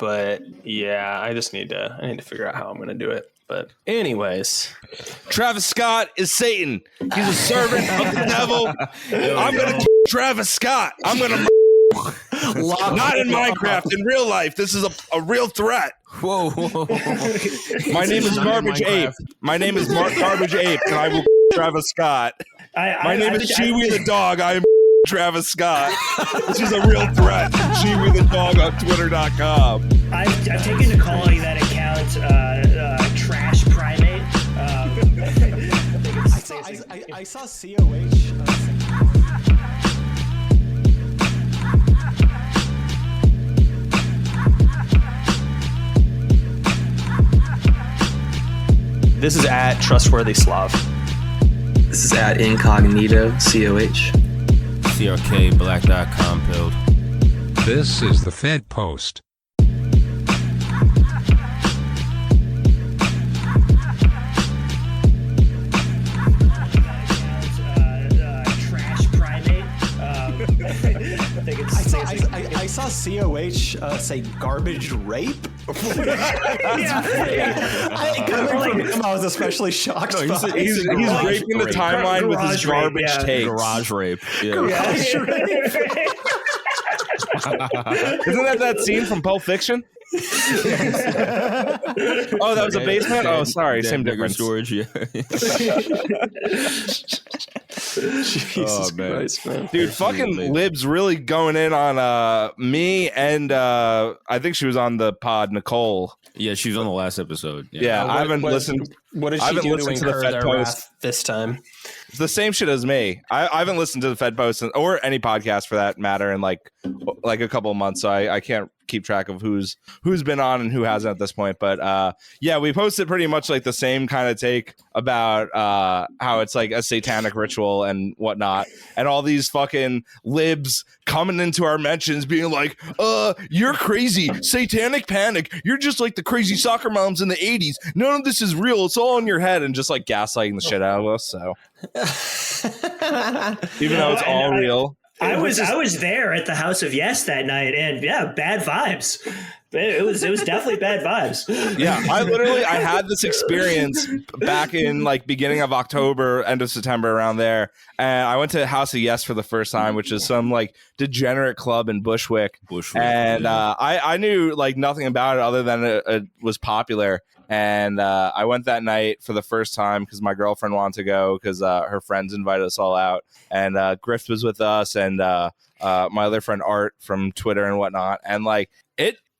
But yeah, I need to figure out how I'm gonna do it. But anyways, Travis Scott is Satan. He's a servant of the devil. I'm gonna Travis Scott. I'm gonna not in Minecraft, in real life. This is a real threat. Whoa. My name is Garbage Ape. My name is Garbage Ape, and I will Travis Scott. My name is Chiwi the dog. I am Travis Scott. This is a real threat. Chiwi the dog on Twitter.com. I've taken to calling that account Trash Primate. I saw COH. this is at Trustworthy Slav. This is at Incognito, COH. CRKBlack.com build. This is the Fed Post. Trash Primate. I saw COH say garbage rape. I was especially shocked. He's raping the timeline with his garbage takes. Garage rape. Yeah. Garage rape. Isn't that scene from Pulp Fiction? Oh, that was a basement? Oh, sorry. Same difference. Storage, yeah. Jesus Christ, man. Dude, fucking Lib's really going in on me and I think she was on the pod, Nicole. Yeah, she was on the last episode. Yeah, I haven't listened. What did I she haven't do to listened to the incur Fed their Post. wrath this time? It's the same shit as me. I haven't listened to the Fed Post or any podcast for that matter in like a couple of months, so I can't keep track of who's been on and who hasn't at this point. But yeah, we posted pretty much like the same kind of take about how it's like a satanic ritual and whatnot, and all these fucking libs coming into our mentions being like, you're crazy, satanic panic, you're just like the crazy soccer moms in the 80s, none of this is real, it's all in your head, and just like gaslighting the shit out of us. So even though it's all real. I was there at the House of Yes that night, and yeah, bad vibes. It was definitely bad vibes. Yeah, I had this experience back in like beginning of October, end of September, around there, and I went to House of Yes for the first time, which is some like degenerate club in Bushwick. And I knew like nothing about it other than it was popular. And I went that night for the first time because my girlfriend wanted to go because her friends invited us all out. And Grift was with us and my other friend Art from Twitter and whatnot. And like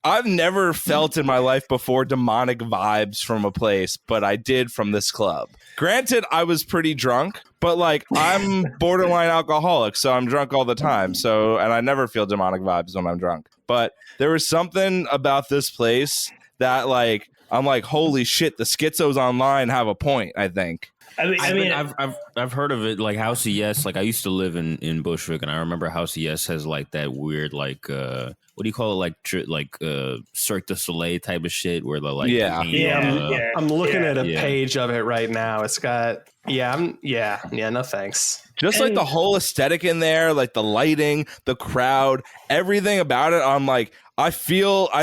I've never felt in my life before demonic vibes from a place, but I did from this club. Granted, I was pretty drunk, but like I'm borderline alcoholic, so I'm drunk all the time. So, and I never feel demonic vibes when I'm drunk. But there was something about this place that like I'm like, holy shit, the schizos online have a point, I think. I've heard of it, like House of Yes. Like I used to live in Bushwick, and I remember House of Yes has like that weird like what do you call it, like Cirque du Soleil type of shit where the like I'm looking at a page of it right now. It's got no thanks. Just like the whole aesthetic in there, like the lighting, the crowd, everything about it. I'm like, I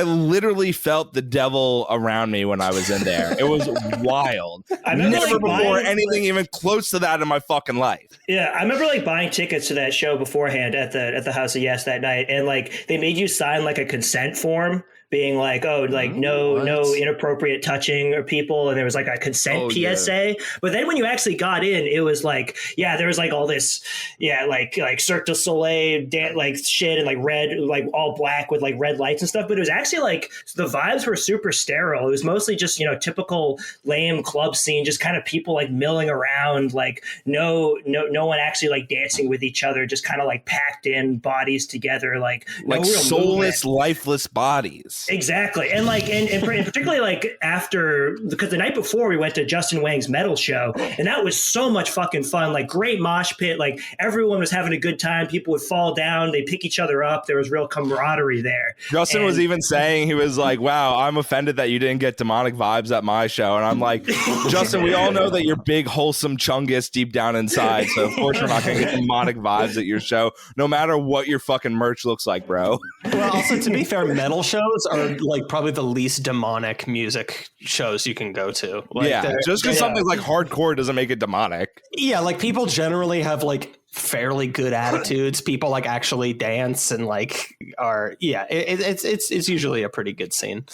literally felt the devil around me when I was in there. It was wild. Never before anything even close to that in my fucking life. Yeah, I remember like buying tickets to that show beforehand at the House of Yes that night, and like they made you sign like a consent form, being like, no inappropriate touching or people, and there was like a consent PSA. Yeah. But then when you actually got in, it was like, there was like all this, like Cirque du Soleil like shit and like red, like all black with like red lights and stuff. But it was actually like the vibes were super sterile. It was mostly just typical lame club scene, just kind of people like milling around, like no one actually like dancing with each other, just kind of like packed in bodies together, like no real soulless, movement. Lifeless bodies. Exactly. And like, and particularly like after, because the night before we went to Justin Wang's metal show, and that was so much fucking fun, like great mosh pit, like everyone was having a good time. People would fall down, they pick each other up. There was real camaraderie there. Justin was even saying, he was like, wow, I'm offended that you didn't get demonic vibes at my show. And I'm like, Justin, we all know that you're big, wholesome chungus deep down inside. So of course you're not going to get demonic vibes at your show, no matter what your fucking merch looks like, bro. Well, also to be fair, metal shows are like probably the least demonic music shows you can go to. Like, just because something's like hardcore doesn't make it demonic. Yeah, like people generally have like fairly good attitudes. People like actually dance and like it's usually a pretty good scene.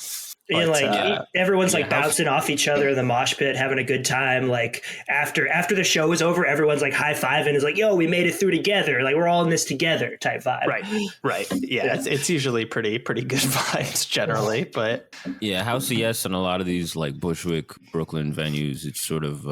And like everyone's like bouncing off each other in the mosh pit, having a good time. Like after the show is over, everyone's like high fiving. Is like, yo, we made it through together. Like we're all in this together type vibe. Right. Yeah. It's usually pretty good vibes generally, but yeah, House of Yes and a lot of these like Bushwick, Brooklyn venues. It's sort of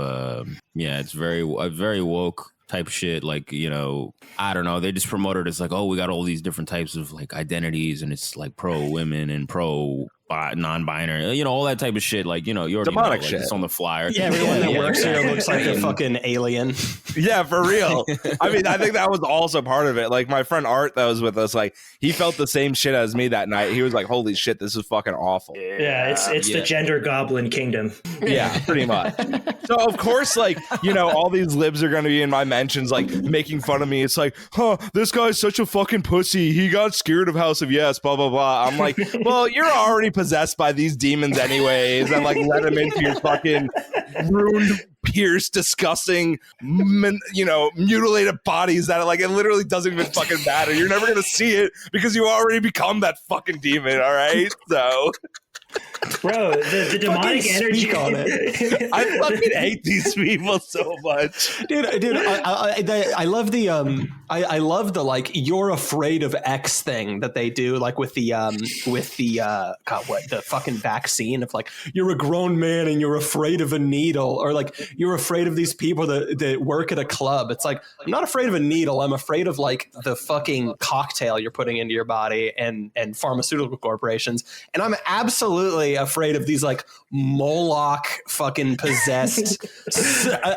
it's very woke type shit. Like, you know, I don't know. They just promote it as like, oh, we got all these different types of like identities, and it's like pro women and pro non-binary, you know, all that type of shit. Like, you know, you already demonic know, like, shit. It's on the flyer. Yeah, everyone that works here looks like a fucking alien. Yeah, for real. I mean, I think that was also part of it. Like my friend Art that was with us, like he felt the same shit as me that night. He was like, holy shit, this is fucking awful. Yeah, it's the gender goblin kingdom. Yeah, pretty much. So of course, like, you know, all these libs are going to be in my mentions, like making fun of me. It's like, this guy's such a fucking pussy. He got scared of House of Yes, blah, blah, blah. I'm like, well, you're already possessed by these demons anyways, and like let them into your fucking ruined, pierced, disgusting, mutilated bodies that like it literally doesn't even fucking matter. You're never gonna see it because you already become that fucking demon. All right, so. Bro, the demonic energy on it. I fucking hate these people so much, dude. I love the I love the like you're afraid of X thing that they do, like with the the fucking vaccine of like you're a grown man and you're afraid of a needle, or like you're afraid of these people that work at a club. It's like, I'm not afraid of a needle. I'm afraid of like the fucking cocktail you're putting into your body and pharmaceutical corporations, and I'm absolutely afraid of these like Moloch fucking possessed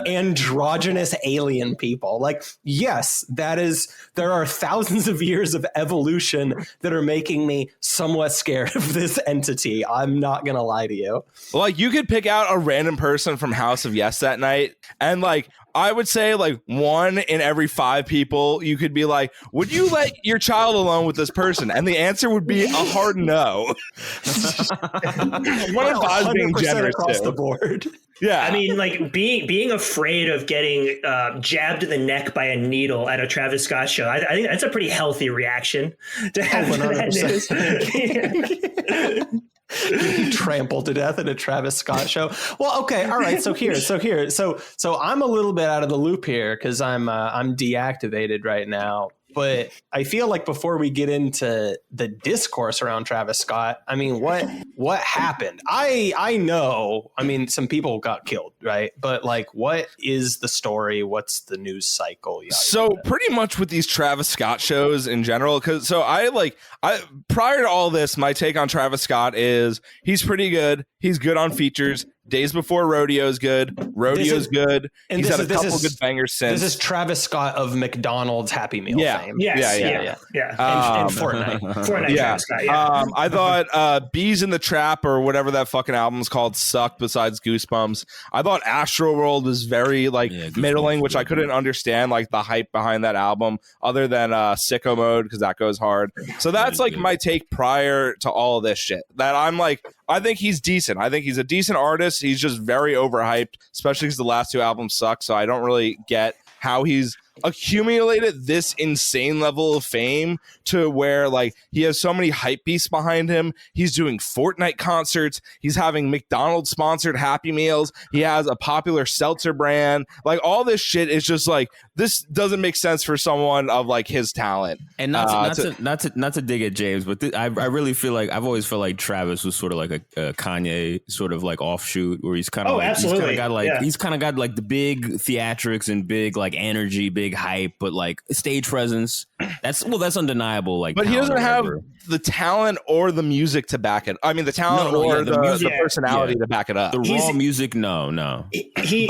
androgynous alien people. Like, yes, there are thousands of years of evolution that are making me somewhat scared of this entity. I'm not gonna lie to you. Like, you could pick out a random person from House of Yes that night, and like I would say like 1 in every 5 people, you could be like, would you let your child alone with this person? And the answer would be a hard no. 1 in 5 being generous across too. the board. Yeah. I mean, like being afraid of getting jabbed in the neck by a needle at a Travis Scott show. I think that's a pretty healthy reaction to have that news. Trampled to death at a Travis Scott show. Well, okay, all right. So I'm a little bit out of the loop here because I'm deactivated right now. But I feel like before we get into the discourse around Travis Scott, I mean, what happened? I know, I mean, some people got killed, right? But like, what is the story? What's the news cycle? So pretty much with these Travis Scott shows in general, because prior to all this, my take on Travis Scott is he's pretty good. He's good on features. Days Before Rodeo is good. Rodeo's good. And he's had a couple good bangers since. This is Travis Scott of McDonald's Happy Meal fame. Yes, yeah. And Fortnite. Fortnite Travis Scott, I thought Bees in the Trap or whatever that fucking album's called sucked besides Goosebumps. I thought Astroworld was very like middling, which I couldn't understand like the hype behind that album other than Sicko Mode because that goes hard. So that's like my take prior to all of this shit. That I'm like, I think he's decent. I think he's a decent artist. He's just very overhyped, especially because the last 2 albums suck. So I don't really get how he's accumulated this insane level of fame to where like he has so many hype beasts behind him. He's doing Fortnite concerts. He's having McDonald's sponsored Happy Meals. He has a popular seltzer brand. Like all this shit is just like, this doesn't make sense for someone of like his talent. And not to dig at James, but I really feel like I've always felt like Travis was sort of like a Kanye sort of like offshoot where he's kind of he's kind of got like the big theatrics and big like energy, big hype, but like stage presence. That's undeniable. Like, but he doesn't have the talent or the music to back it. I mean, the talent the music, the personality to back it up. The raw music, no. He's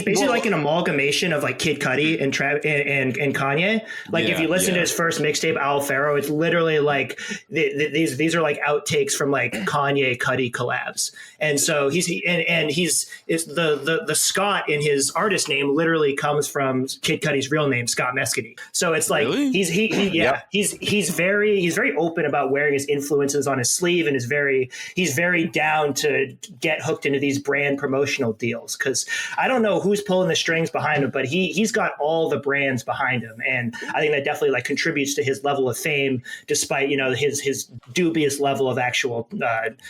basically like an amalgamation of like Kid Cudi and Kanye. Like if you listen to his first mixtape, Al Faro, it's literally like these are like outtakes from like Kanye Cudi collabs. And so he's the Scott in his artist name name literally comes from Kid Cudi's real name, Scott Mescudi. So it's like Really? he's very open about wearing his influences on his sleeve, and he's very down to get hooked into these brand promotional deals, because I don't know who's pulling the strings behind him, but he's got all the brands behind him, and I think that definitely like contributes to his level of fame, despite his dubious level of actual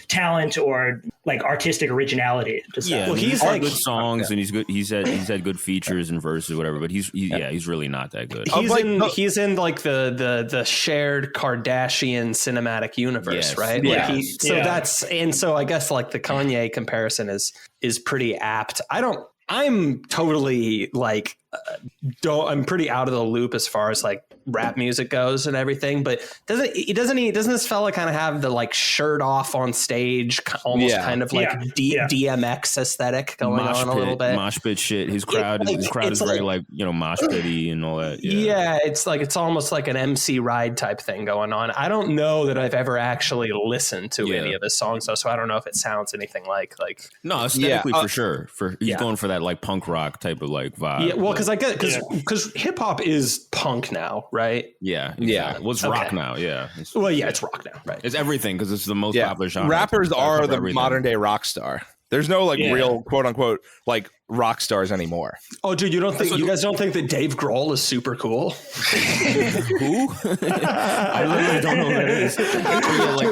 talent or like artistic originality. Well, he's like good songs, and he's good. He's had good features and verses, whatever. But he's really not that good. He's in like the shared Kardashian cinematic universe, right? Yeah. So I guess like the Kanye comparison is pretty apt. I'm totally like I'm pretty out of the loop as far as like rap music goes and everything, but doesn't this fella kind of have the like shirt off on stage, almost kind of like DMX aesthetic going on a little bit, mosh pit shit. His crowd is very like mosh pitty and all that. It's almost like an MC Ride type thing going on. I don't know that I've ever actually listened to any of his songs though, so I don't know if it sounds anything like no, aesthetically for sure. He's going for that like punk rock type of like vibe. Yeah, well, because hip hop is punk now, right? Yeah, exactly. Well, it's rock now. Yeah. It's rock now, right? It's everything because it's the most popular genre. Rappers are the modern day rock star. There's no like real quote unquote like rock stars anymore. Oh, dude, you guys don't think that Dave Grohl is super cool? Who? I literally don't know who that is. like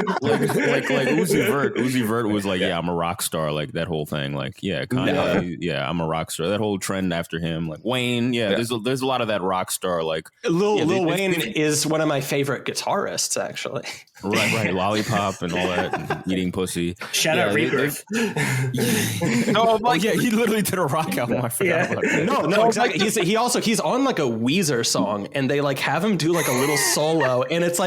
Uzi Vert. Uzi Vert was like, I'm a rock star. Like that whole thing. Like, Kanye, I'm a rock star. That whole trend after him. Like Wayne. There's a lot of that rock star. Like Lil Wayne is one of my favorite guitarists, actually. Right. Lollipop and all that, and eating pussy. Shout out Rebirth. He literally did a rock album. I forgot about that. No, exactly. He's on like a Weezer song, and they like have him do like a little solo, and it's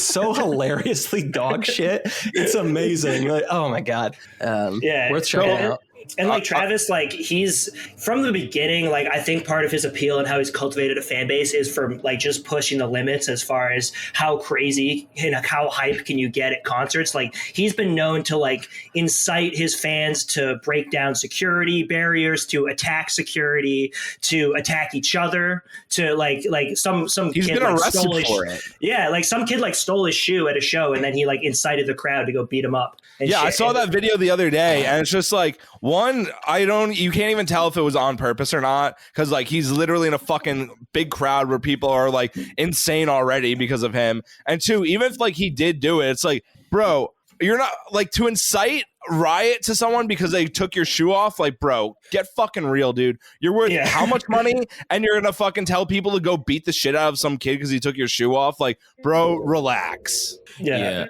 so hilariously dog shit. It's amazing. Like, oh my god. Worth checking out. And like Travis, like he's from the beginning, like I think part of his appeal and how he's cultivated a fan base is from like just pushing the limits as far as how crazy and how hype can you get at concerts. Like he's been known to like incite his fans to break down security barriers, to attack security, to attack each other, to like some he's kid been like arrested stole for it. Yeah, like some kid like stole his shoe at a show, and then he like incited the crowd to go beat him up. I saw that video the other day, and it's just like, one, you can't even tell if it was on purpose or not, because like he's literally in a fucking big crowd where people are like insane already because of him. And two, even if like he did do it, it's like, bro, you're not like to incite riot to someone because they took your shoe off. Like, bro, get fucking real, dude. You're worth how much money, and you're gonna fucking tell people to go beat the shit out of some kid because he took your shoe off? Like, bro, relax. Yeah.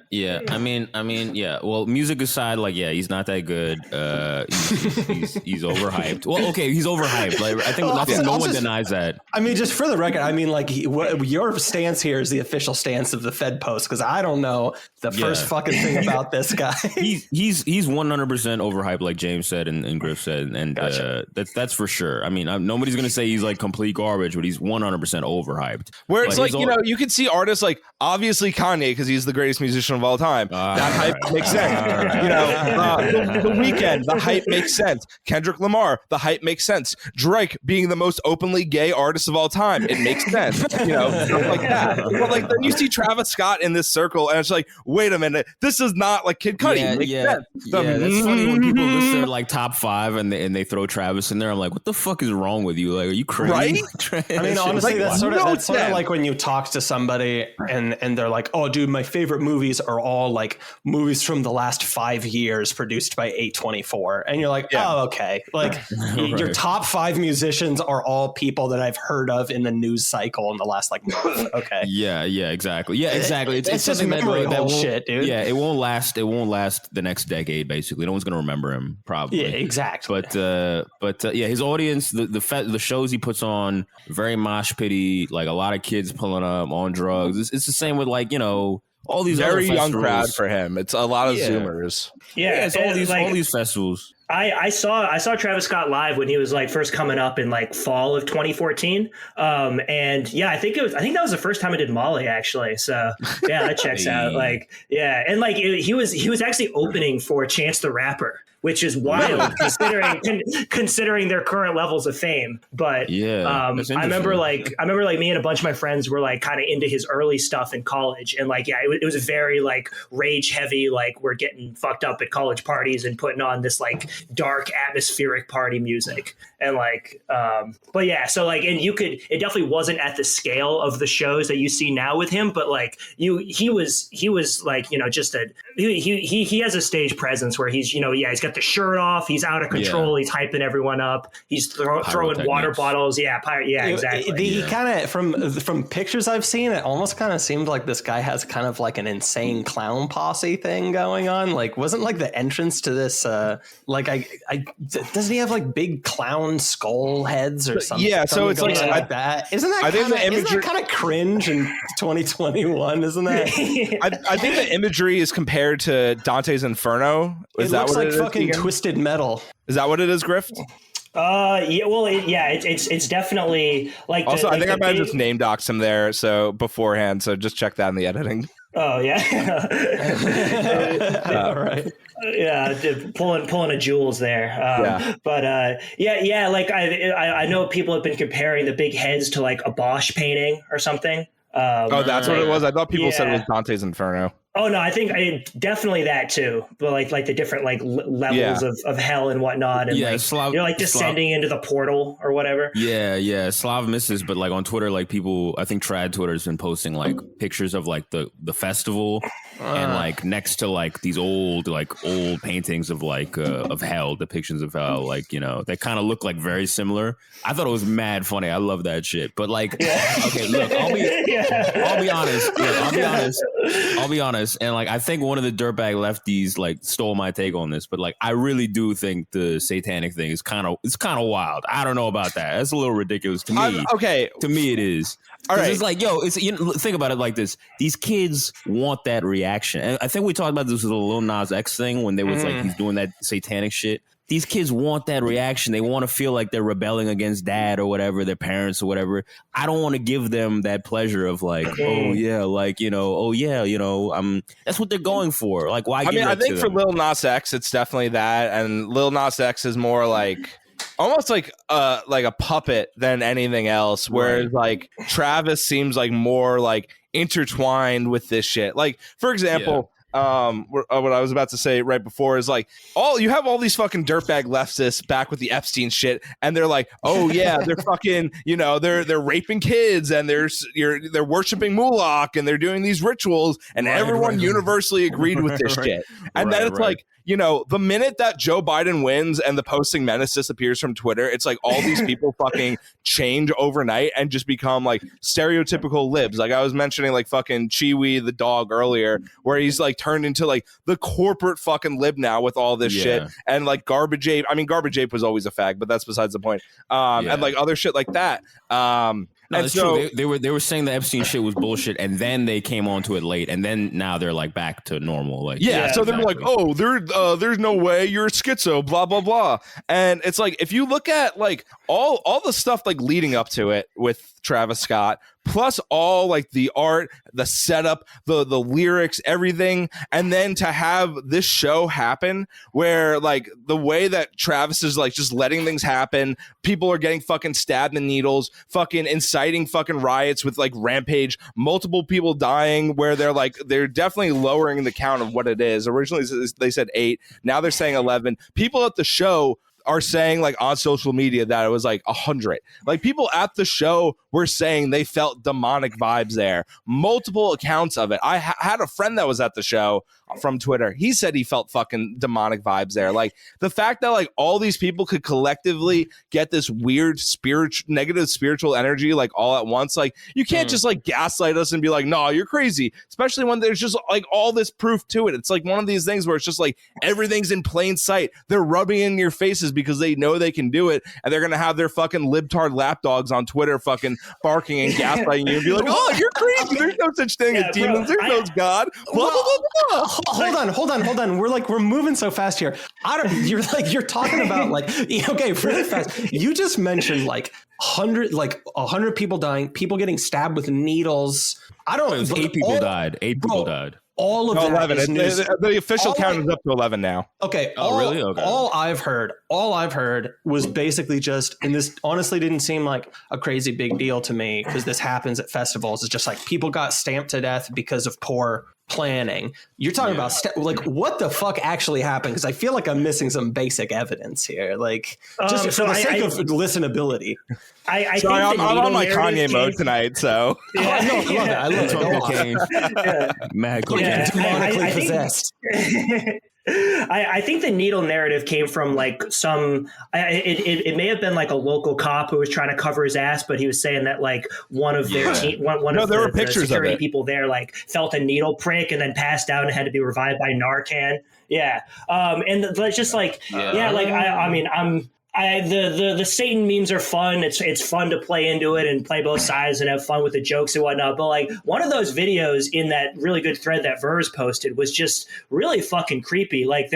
I mean, well, music aside, like, he's not that good. He's overhyped. Well, okay, he's overhyped. Like, I think no one denies that. I mean, just for the record, I mean, like, your stance here is the official stance of the Fed Post, because I don't know the first fucking thing about this guy. He's 100% overhyped, like James said and Griff said, and gotcha. That's for sure. I mean, nobody's gonna say he's like complete garbage, but he's 100% overhyped. Where it's like, you can see artists like obviously Kanye because he's the greatest musician of all time. That hype makes sense. The Weeknd, the hype makes sense. Kendrick Lamar, the hype makes sense. Drake being the most openly gay artist of all time, it makes sense. Stuff like that. But like then you see Travis Scott in this circle, and it's like, wait a minute, this is not like Kid Cudi. It makes sense. That's funny when people list their like top 5 and they throw Travis in there. I'm like, what the fuck is wrong with you? Like, are you crazy? Right? I mean, honestly, like, that's sort of like when you talk to somebody and they're like, oh, dude, my favorite movies are all like movies from the last 5 years produced by A24, and you're like, oh, okay, like your top 5 musicians are all people that I've heard of in the news cycle in the last like month. Okay. Yeah, exactly. It's just memory bullshit, dude. Yeah, it won't last the next decade. Basically, no one's gonna remember him probably. Yeah, exactly. But his audience, the shows he puts on, very mosh pity, like a lot of kids pulling up on drugs. It's the same with like all these very other young crowd for him. It's a lot of Zoomers. It's all these festivals. I saw Travis Scott live when he was like first coming up in like fall of 2014. And yeah, I think that was the first time I did Molly actually. So yeah, that checks out. Like, yeah. And like he was actually opening for Chance the Rapper, which is wild considering their current levels of fame. But I remember like me and a bunch of my friends were like kind of into his early stuff in college, and like it was very like rage heavy, like we're getting fucked up at college parties and putting on this like dark atmospheric party music, and like but yeah, so like, and it definitely wasn't at the scale of the shows that you see now with him, but like he was like, you know, just he has a stage presence where he's, you know, he's got the shirt off, he's out of control, he's hyping everyone up, he's throwing water bottles, exactly. He kind of, from pictures I've seen, it almost kind of seemed like this guy has kind of like an insane clown posse thing going on. Like, wasn't like the entrance to this like doesn't he have like big clown skull heads or something? Yeah, so it's like that. Isn't that kind of cringe in 2021? Isn't that? I think the imagery is compared to Dante's Inferno. It looks like fucking Twisted Metal. Is that what it is, Grift? It's definitely like. Also, I think I might have just name doxed him there, so beforehand. So just check that in the editing. Oh yeah. All right. Yeah, pulling a Jules there. But like I know people have been comparing the big heads to like a Bosch painting or something. That's what it was. I thought people said it was Dante's Inferno. Oh no, I think definitely that too. But like the different like levels of hell and whatnot, and you're like descending into the portal or whatever. Yeah. Slav misses, but like on Twitter, like people, I think Trad Twitter has been posting like pictures of like the festival and like next to like these old paintings of like of hell, depictions of hell, like, you know, they kind of look like very similar. I thought it was mad funny. I love that shit. But like, okay, look, I'll be honest. I'll be honest. And like, I think one of the dirtbag lefties like stole my take on this, but like, I really do think the satanic thing is kind of wild. I don't know about that. That's a little ridiculous to me. Okay. To me, it is. All right. It's like, think about it like this. These kids want that reaction. And I think we talked about this with the Lil Nas X thing when they was like, he's doing that satanic shit. These kids want that reaction. They want to feel like they're rebelling against dad or whatever, their parents or whatever. I don't want to give them that pleasure of like, that's what they're going for. Like, why? I think for Lil Nas X, it's definitely that, and Lil Nas X is more like almost like a puppet than anything else. Whereas like Travis seems like more like intertwined with this shit. Like, for example. What I was about to say right before is like, you have all these fucking dirtbag leftists back with the Epstein shit, and they're like, oh yeah, they're fucking, you know, they're raping kids, and they're worshiping Moloch, and they're doing these rituals, and everyone universally agreed with this shit. And then it's like, you know, the minute that Joe Biden wins and the posting menace disappears from Twitter, it's like all these people fucking change overnight and just become like stereotypical libs. Like I was mentioning like fucking Chiwi the dog earlier, where he's like turned into like the corporate fucking lib now with all this shit. And like Garbage Ape. I mean, Garbage Ape was always a fag, but that's besides the point. And like other shit like that. No, it's true. They were saying the Epstein shit was bullshit, and then they came onto it late, and then now they're like back to normal. Like, so they're like, oh, there's no way you're schizo, blah blah blah. And it's like, if you look at like all the stuff like leading up to it with Travis Scott, plus all like the art, the setup, the lyrics, everything, and then to have this show happen where like the way that Travis is like just letting things happen, people are getting fucking stabbed in needles, fucking inciting fucking riots with like Rampage, multiple people dying, where they're definitely lowering the count of what it is. Originally they said 8, now they're saying 11. People at the show are saying like on social media that it was like 100. Like people at the show were saying they felt demonic vibes there. Multiple accounts of it. I had a friend that was at the show from Twitter. He said he felt fucking demonic vibes there. Like the fact that like all these people could collectively get this weird negative spiritual energy like all at once. Like you can't just like gaslight us and be like, no, you're crazy. Especially when there's just like all this proof to it. It's like one of these things where it's just like everything's in plain sight. They're rubbing in your faces because they know they can do it, and they're gonna have their fucking libtard lapdogs on Twitter fucking barking and gaslighting you and be like, oh, you're crazy, there's no such thing as demons, there's no God, blah, blah, blah, blah. Hold on. We're moving so fast here. You're talking about like, okay, really fast. You just mentioned like 100 people dying, people getting stabbed with needles. I don't know. 8 people died. 8 people died. All of that 11. is news. The official count is up to 11 now. Okay. Really? Okay. All I've heard was basically just, and this honestly didn't seem like a crazy big deal to me because this happens at festivals. It's just like people got stamped to death because of poor planning. You're talking about like what the fuck actually happened? Because I feel like I'm missing some basic evidence here. Like just for the sake of listenability. I Sorry, think I'm on my narrative Kanye mode tonight, so Yeah, I love it. Mad Demonically possessed. I think the needle narrative came from like it may have been like a local cop who was trying to cover his ass, but he was saying that like one of their there were pictures the security of it. people there like felt a needle prick and then passed out and had to be revived by Narcan. Yeah. And it's just like, the Satan memes are fun. It's fun to play into it and play both sides and have fun with the jokes and whatnot. But like one of those videos in that really good thread that Verse posted was just really fucking creepy. Like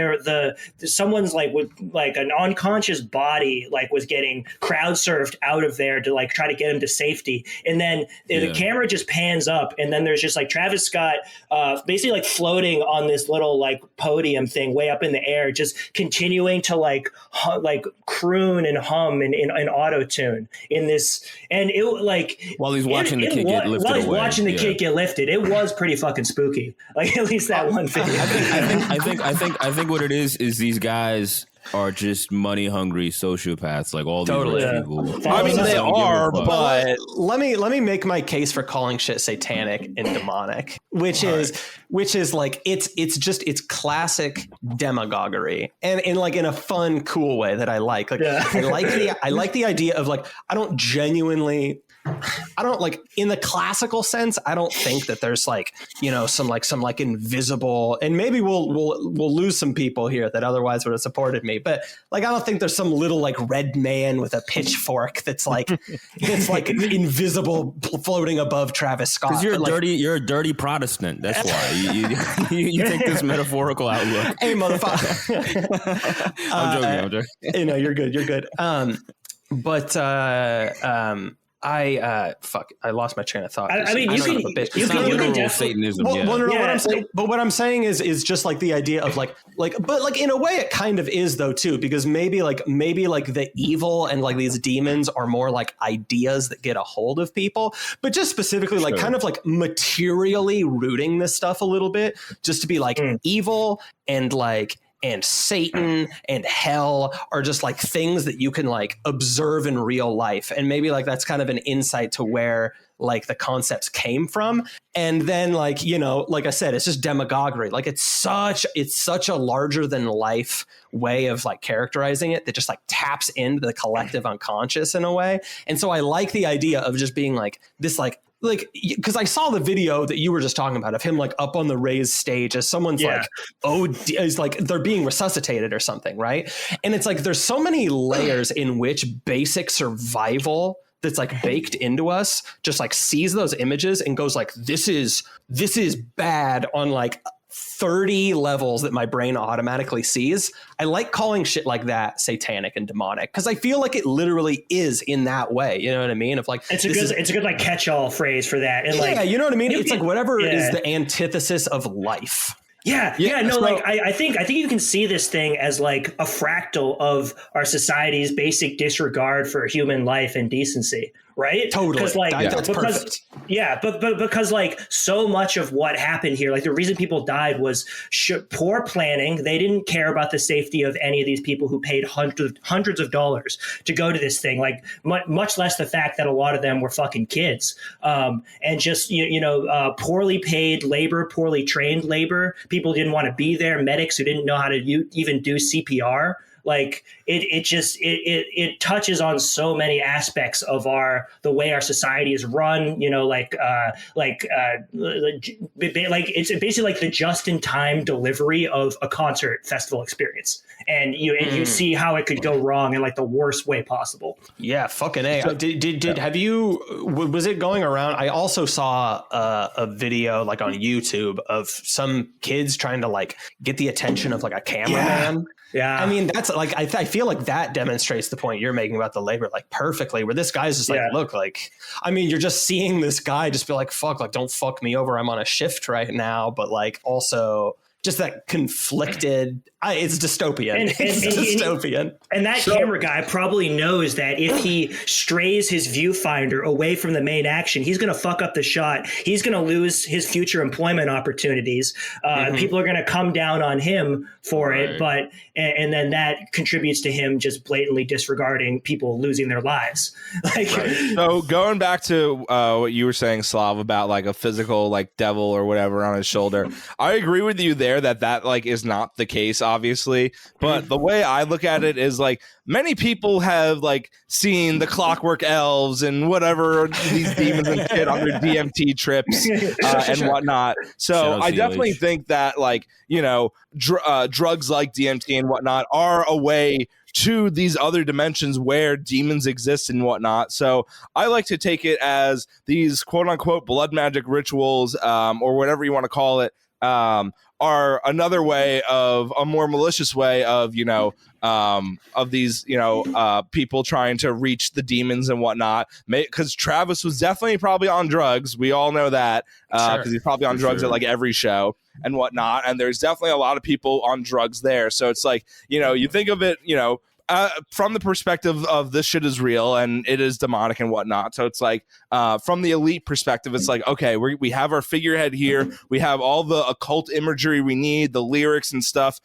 someone's like with like an unconscious body like was getting crowd surfed out of there to like try to get him to safety. And then the camera just pans up and then there's just like Travis Scott basically like floating on this little like podium thing way up in the air, just continuing to like croon and hum in auto tune in this, and it like while he's watching the kid get lifted while he's away. watching the kid get lifted, it was pretty fucking spooky. Like at least that one video. I think what it is these guys are just money hungry sociopaths, like all these rich people. I mean, they are, but let me make my case for calling shit satanic and demonic, which is like it's classic demagoguery, and in like in a fun, cool way that I like. I like the idea of like I don't like in the classical sense. I don't think that there's like some invisible, and maybe we'll lose some people here that otherwise would have supported me. But like I don't think there's some little like red man with a pitchfork that's like invisible floating above Travis Scott. Because you're a dirty Protestant. That's why you take this metaphorical outlook. Hey, motherfucker! I'm joking. You're good. I lost my train of thought. I mean, you can definitely Satanism. What I'm saying is just like the idea of like in a way it kind of is though too, because maybe the evil and like these demons are more like ideas that get a hold of people, but just specifically like kind of like materially rooting this stuff a little bit, just to be like evil and Satan and hell are just like things that you can like observe in real life. And maybe like that's kind of an insight to where like the concepts came from. And then like, like I said, it's just demagoguery. Like it's such a larger than life way of like characterizing it that just like taps into the collective unconscious in a way. And so I like the idea of just being like this, like, because I saw the video that you were just talking about of him like up on the raised stage as someone's is like they're being resuscitated or something, right? And it's like there's so many layers in which basic survival that's like baked into us just like sees those images and goes like this is bad on like 30 levels that my brain automatically sees. I like calling shit like that satanic and demonic because I feel like it literally is in that way. You know what I mean? Of like it's a good like catch-all phrase for that. And like you know what I mean? It's like whatever is the antithesis of life. I think you can see this thing as like a fractal of our society's basic disregard for human life and decency, right? Totally. That's perfect. Yeah, but because like so much of what happened here, like the reason people died was poor planning. They didn't care about the safety of any of these people who paid hundreds of dollars to go to this thing. Like much less the fact that a lot of them were fucking kids, and just poorly paid labor, poorly trained labor. People didn't want to be there. Medics who didn't know how to even do CPR. like it touches on so many aspects of the way our society is run, like it's basically like the just in time delivery of a concert festival experience, and you see how it could go wrong in like the worst way possible. Yeah, fucking A. So, was it going around? I also saw a video like on YouTube of some kids trying to like get the attention of like a cameraman. Yeah. I mean, that's like, I feel like that demonstrates the point you're making about the labor like perfectly, where this guy's just like, look, like, I mean, you're just seeing this guy just be like, fuck, like, don't fuck me over. I'm on a shift right now. But like, also just that conflicted, it's dystopian. It's dystopian. And that camera guy probably knows that if he strays his viewfinder away from the main action, he's going to fuck up the shot. He's going to lose his future employment opportunities. People are going to come down on him for it. And then that contributes to him just blatantly disregarding people losing their lives. So going back to what you were saying, Slav, about like a physical like devil or whatever on his shoulder, I agree with you there that like is not the case, obviously, but the way I look at it is like many people have like seen the Clockwork Elves and whatever these demons and shit on their DMT trips and whatnot. So I definitely think that like, drugs like DMT and whatnot are a way to these other dimensions where demons exist and whatnot. So I like to take it as these quote unquote blood magic rituals or whatever you want to call it are another way of a more malicious way of these people trying to reach the demons and whatnot, because Travis was definitely probably on drugs. We all know that because he's probably on drugs at like every show and whatnot, and there's definitely a lot of people on drugs there. So it's like, you think of it, from the perspective of this shit is real and it is demonic and whatnot. So it's like from the elite perspective, it's like, okay, we have our figurehead here. We have all the occult imagery we need, the lyrics and stuff.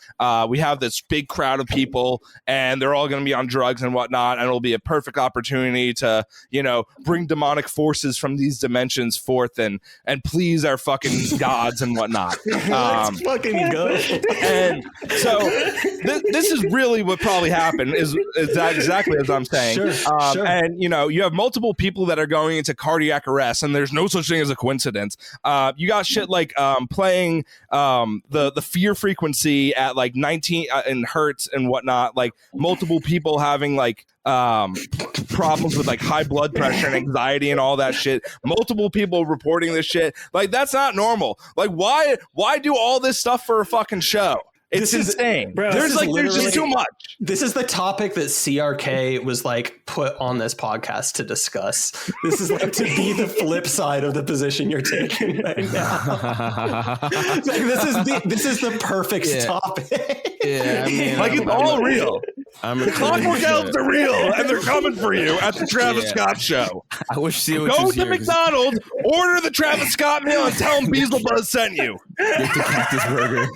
We have this big crowd of people and they're all going to be on drugs and whatnot. And it'll be a perfect opportunity to, bring demonic forces from these dimensions forth and please our fucking gods and whatnot. Let's fucking go. And so this is really what probably happened. Is that exactly as I'm saying? Sure. And you have multiple people that are going into cardiac arrest, and there's no such thing as a coincidence. You got shit like playing the fear frequency at like 19 in hertz and whatnot. Like multiple people having like problems with like high blood pressure and anxiety and all that shit. Multiple people reporting this shit. Like that's not normal. Like why do all this stuff for a fucking show? It's insane. Bro, there's just too much. This is the topic that CRK was like put on this podcast to discuss. This is like to be the flip side of the position you're taking right now. Like, this is the perfect topic. Yeah, I mean, like it's all real. The Clockwork Elves are real, and they're coming for you at the Travis Scott show. I wish you go to McDonald's, order the Travis Scott meal, and tell them Beelzebub sent you. Get the Cactus Burger.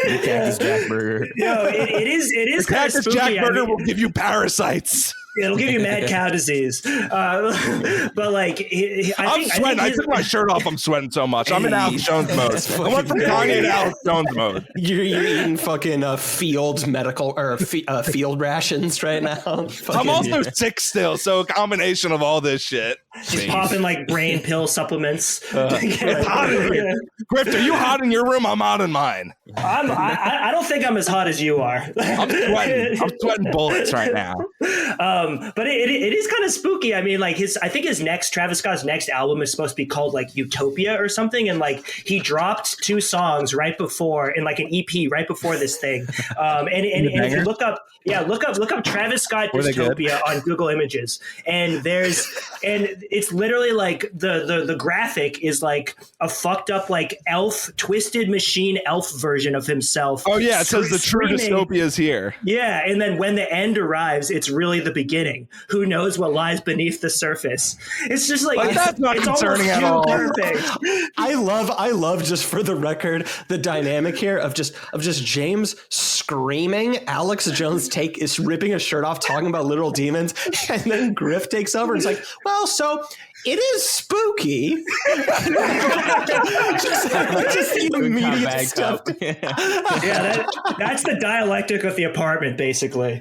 The Cactus Jack Burger. No, it is the Cactus Jack Burger will give you parasites. It'll give you mad cow disease. But like, I'm sweating. I took my shirt off. I'm sweating so much. I'm in Alex Jones mode. I went from Kanye to Alex Jones mode. You're eating fucking field medical or field rations right now. I'm also sick still, so a combination of all this shit. She's popping like brain pill supplements. Grift, are you hot in your room? I'm hot in mine. I don't think I'm as hot as you are. I'm sweating bullets right now. But it is kind of spooky. I mean, like I think Travis Scott's next album is supposed to be called like Utopia or something, and like he dropped 2 songs right before in like an EP right before this thing. And if you look up Travis Scott Dystopia on Google Images, and it's literally like the graphic is like a fucked up like elf twisted machine elf version of himself. Oh yeah, it says the true dystopia is here. Yeah, and then when the end arrives, it's really the beginning. Who knows what lies beneath the surface? It's just like that's not concerning at all. Perfect. I love just for the record the dynamic here of just James screaming. Alex Jones is ripping his shirt off, talking about literal demons, and then Griff takes over. And it's like, well, so it is spooky. just the immediate stuff. Yeah, that's the dialectic of the apartment, basically.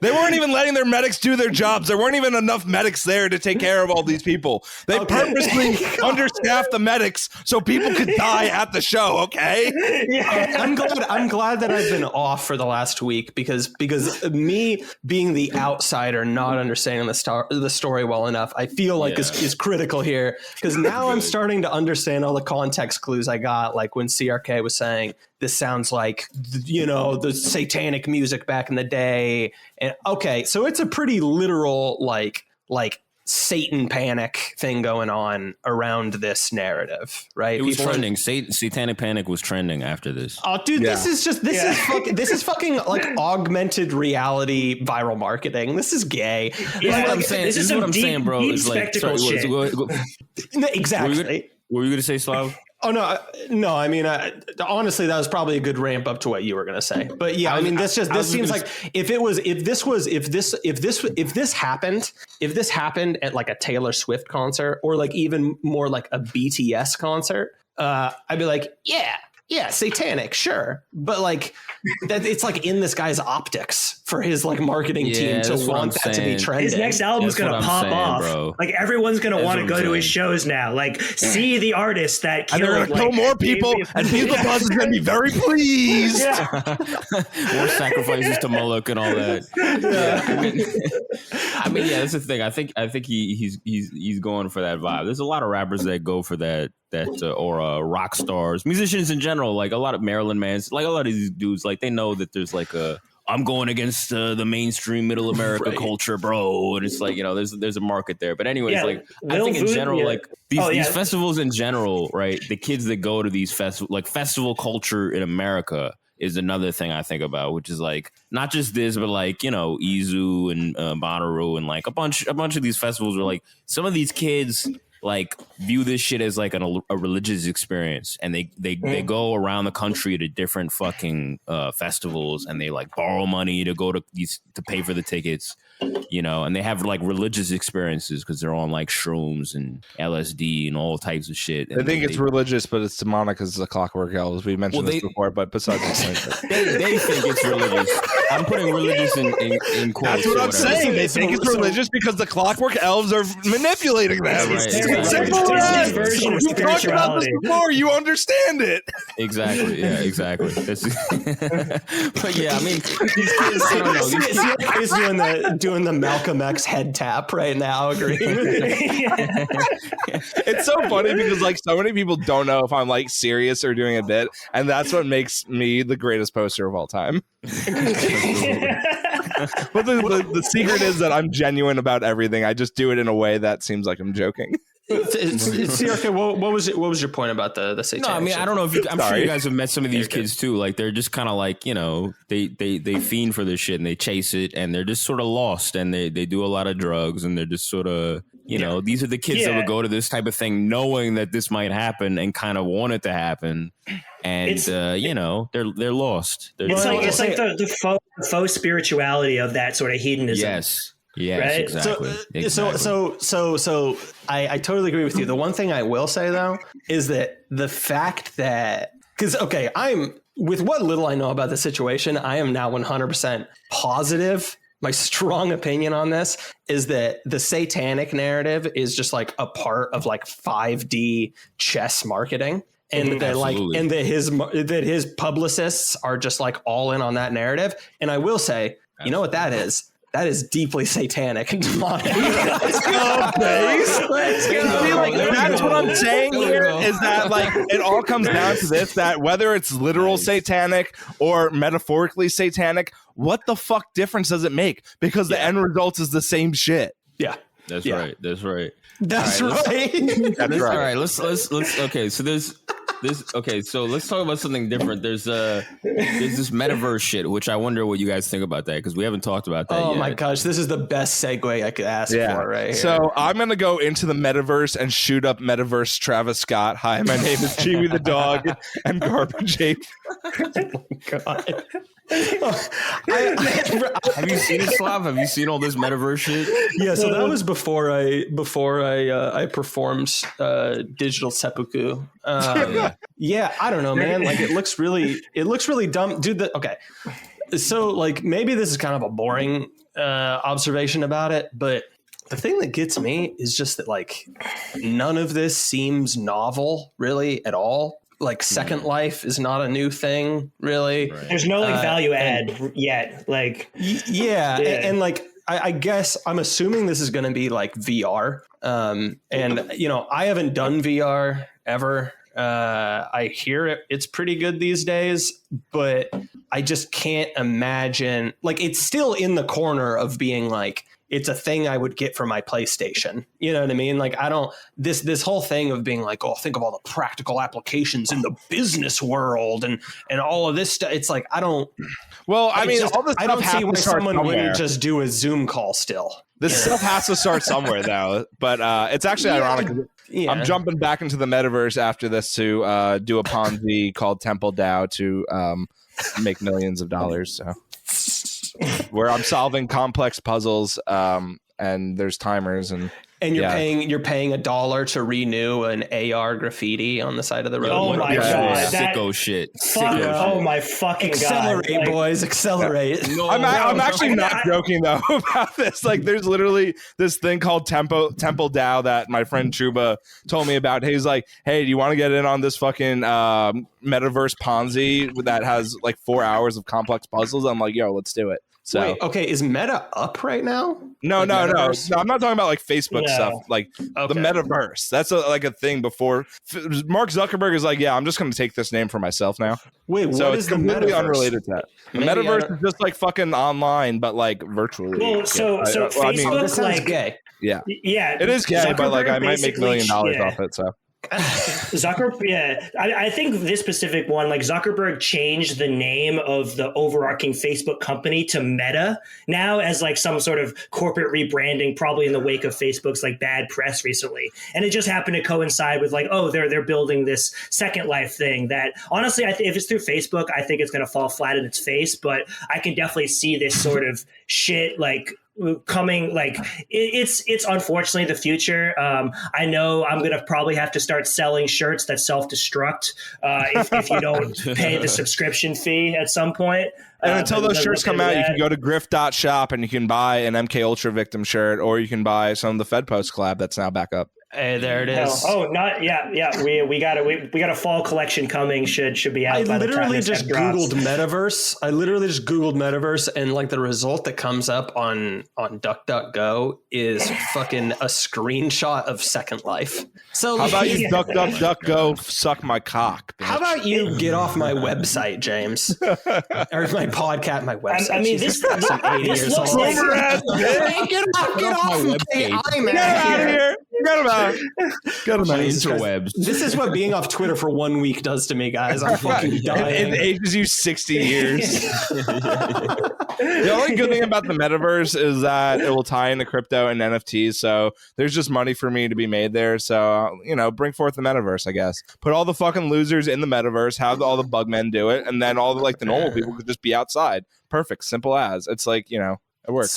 They weren't even letting their medics do their jobs. There weren't even enough medics there to take care of all these people. They purposely understaffed the medics so people could die at the show. Okay. Yeah. I'm glad that I've been off for the last week because me being the outsider, not understanding the story well enough, I feel like is critical here because now I'm starting to understand all the context clues I got, like when CRK was saying this sounds like, you know, the satanic music back in the day. And okay, so it's a pretty literal like Satan panic thing going on around this narrative, right? It was trending. Satanic panic was trending after this. Oh, dude, this is fucking like augmented reality viral marketing. This is gay. Yeah, what I'm saying. This is what I'm saying, bro. Deep It's like exactly. What were you gonna say, Slav? Oh no! I mean, honestly, that was probably a good ramp up to what you were going to say. But yeah, I mean, this seems like if this happened at like a Taylor Swift concert or like even more like a BTS concert, I'd be like, yeah, satanic, sure, but like that it's like in this guy's optics for his like marketing team to want that to be trending. His next album's gonna pop off. Bro. Like everyone's gonna want to go to his shows now. Like see the artist that killed. And they're gonna kill more people, and People Buzz is gonna be very pleased. More sacrifices to Moloch and all that. I mean, that's the thing. I think he's going for that vibe. There's a lot of rappers that go for that or rock stars, musicians in general, like a lot of Marilyn Manson, like a lot of these dudes, like they know that there's like I'm going against the mainstream middle America culture, bro, and it's like, you know, there's a market there. But anyways, like I think in general, like these festivals in general, right? The kids that go to these festival culture in America is another thing I think about, which is like not just this, but like, you know, Izu and Bonnaroo and like a bunch of these festivals where like some of these kids like view this shit as like a religious experience, and they go around the country to different fucking festivals, and they like borrow money to go to these to pay for the tickets, you know, and they have like religious experiences because they're on like shrooms and LSD and all types of shit. And I think it's religious, but it's demonic because it's a Clockwork Elves. We mentioned this before, but besides the point, they think it's religious. I'm putting religious in quotes. That's what I'm saying. They think it's religious because the Clockwork Elves are manipulating them. Right. It's simple as we've talked about this before. You understand it. Exactly. Yeah. Exactly. But yeah, I mean, these kids, I don't know. He's doing the Malcolm X head tap right now. Agreeing with me. It's so funny because like so many people don't know if I'm like serious or doing a bit, and that's what makes me the greatest poster of all time. But the secret is that I'm genuine about everything. I just do it in a way that seems like I'm joking. Okay, what was your point about the satanic? No, I mean, I don't know if I'm sure you guys have met some of these kids too. Like they're just kind of like, you know, they fiend for this shit and they chase it, and they're just sort of lost, and they do a lot of drugs, and they're just sort of, you know, these are the kids that would go to this type of thing knowing that this might happen and kind of want it to happen, and you know, they're lost. It's like the faux spirituality of that sort of hedonism. Yes, right? exactly. So I totally agree with you. The one thing I will say though is that the fact that, because okay, with what little I know about the situation, I am now 100% positive. My strong opinion on this is that the satanic narrative is just like a part of like 5D chess marketing. And that like, and that his publicists are just like all in on that narrative. And I will say, you know what that is? That is deeply satanic and demonic. Let's go, base. Let's go. Like, that's what I'm saying here is that like it all comes down to this, that whether it's literal satanic or metaphorically satanic, what the fuck difference does it make? Because the end result is the same shit. Yeah. That's right. That's right. That's right. That's right. All right. Let's okay. So there's Okay, so let's talk about something different. There's this metaverse shit, which I wonder what you guys think about that, because we haven't talked about that yet. Oh my gosh, this is the best segue I could ask for right here. So I'm gonna go into the metaverse and shoot up Metaverse Travis Scott. Hi, my name is Chewy the dog and Garbage Ape. Oh my God. Have you seen it, Slav? Have you seen all this metaverse shit? Yeah, so that was before I performed digital seppuku. Yeah, I don't know, man. Like it looks really dumb, dude. Okay, so like maybe this is kind of a boring observation about it, but the thing that gets me is just that like none of this seems novel really at all. Like Second Life is not a new thing, really. Right. There's no like value add yet. Like, yeah. And like, I guess I'm assuming this is going to be like VR. And you know, I haven't done VR ever. I hear it's pretty good these days, but I just can't imagine. Like, it's still in the corner of being like, it's a thing I would get for my PlayStation. You know what I mean? Like, I don't, this whole thing of being like, oh, think of all the practical applications in the business world and all of this stuff. It's like, I don't. Well, I mean, all this I stuff don't see why someone somewhere. wouldn't just do a Zoom call still. This stuff has to start somewhere, though. But it's actually ironic. Yeah. I'm jumping back into the metaverse after this to do a Ponzi called Temple DAO to make millions of dollars. So. Where I'm solving complex puzzles, and there's timers, and you're paying $1 to renew an AR graffiti on the side of the road. Oh my God, sicko shit! Oh my fucking accelerate, God! Boys, accelerate! I'm actually not joking though about this. Like, there's literally this thing called Temple DAO that my friend Chuba told me about. He's like, "Hey, do you want to get in on this fucking metaverse Ponzi that has like 4 hours of complex puzzles?" I'm like, "Yo, let's do it." So, wait, okay, is Meta up right now? No, like no. I'm not talking about like Facebook stuff, like okay. the metaverse. That's like a thing before. Mark Zuckerberg is like, yeah, I'm just going to take this name for myself now. Wait, so what it's is the completely metaverse? unrelated to that. The metaverse is just like fucking online, but like virtually. Well, so Facebook, this sounds gay. Yeah, it is gay, but like I Zuckerberg might make $1 million off it. So. Zuckerberg, I think this specific one, like Zuckerberg changed the name of the overarching Facebook company to Meta now as like some sort of corporate rebranding, probably in the wake of Facebook's like bad press recently. And it just happened to coincide with like, oh, they're building this Second Life thing that honestly, if it's through Facebook, I think it's going to fall flat in its face. But I can definitely see this sort of shit like coming. Like it's unfortunately the future. I know I'm gonna probably have to start selling shirts that self-destruct if you don't pay the subscription fee at some point. And until those shirts come out, you can go to Griftsh0p and you can buy an MK Ultra victim shirt, or you can buy some of the Fed Post collab that's now back up. Hey, there it is. We got a fall collection coming. Should be out. I by literally the time just Googled Metaverse, and like the result that comes up on DuckDuckGo is fucking a screenshot of Second Life. So how about you DuckDuckGo suck my cock? Bitch. How about you get off my website, James, or my podcast, my website? I mean, this looks like get off my website. Get out of here. Get him out. Interwebs. This is what being off Twitter for 1 week does to me, guys. I'm fucking dying. It ages you 60 years. The only good thing about the metaverse is that it will tie into crypto and NFTs. So there's just money for me to be made there. So, bring forth the metaverse, I guess. Put all the fucking losers in the metaverse, have all the bug men do it, and then all the normal people could just be outside. Perfect. Simple as. It's like, it works.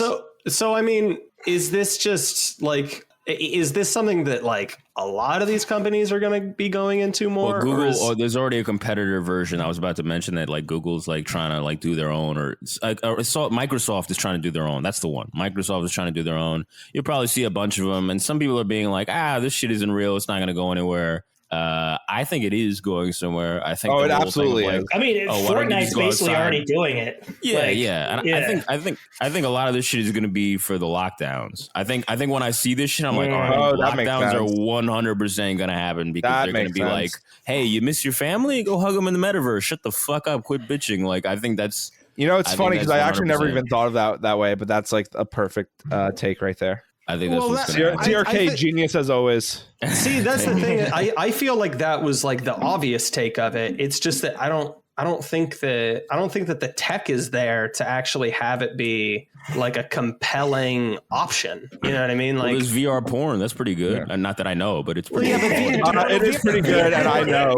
So I mean, is this just like... Is this something that like a lot of these companies are going to be going into more? Well, Google, there's already a competitor version. I was about to mention that like Google's like trying to like do their own, or Microsoft is trying to do their own. That's the one. Microsoft is trying to do their own. You'll probably see a bunch of them, and some people are being like, this shit isn't real. It's not going to go anywhere. I think it is going somewhere. I think. Oh, it absolutely is. I mean, Fortnite's basically already doing it. Yeah. And I think a lot of this shit is going to be for the lockdowns. I think when I see this shit, I'm like, all right, lockdowns are 100% going to happen because they're going to be like, hey, you miss your family? Go hug them in the metaverse. Shut the fuck up. Quit bitching. Like, I think that's. It's funny because I actually never even thought of that way, but that's like a perfect take right there. I think that's what's that- going to happen. TRK genius as always. See, that's the thing. I feel like that was like the obvious take of it. It's just that I don't think that the tech is there to actually have it be like a compelling option. You know what I mean? Like, there's VR porn. That's pretty good. And not that I know, but it's pretty good. It is pretty good, and I know.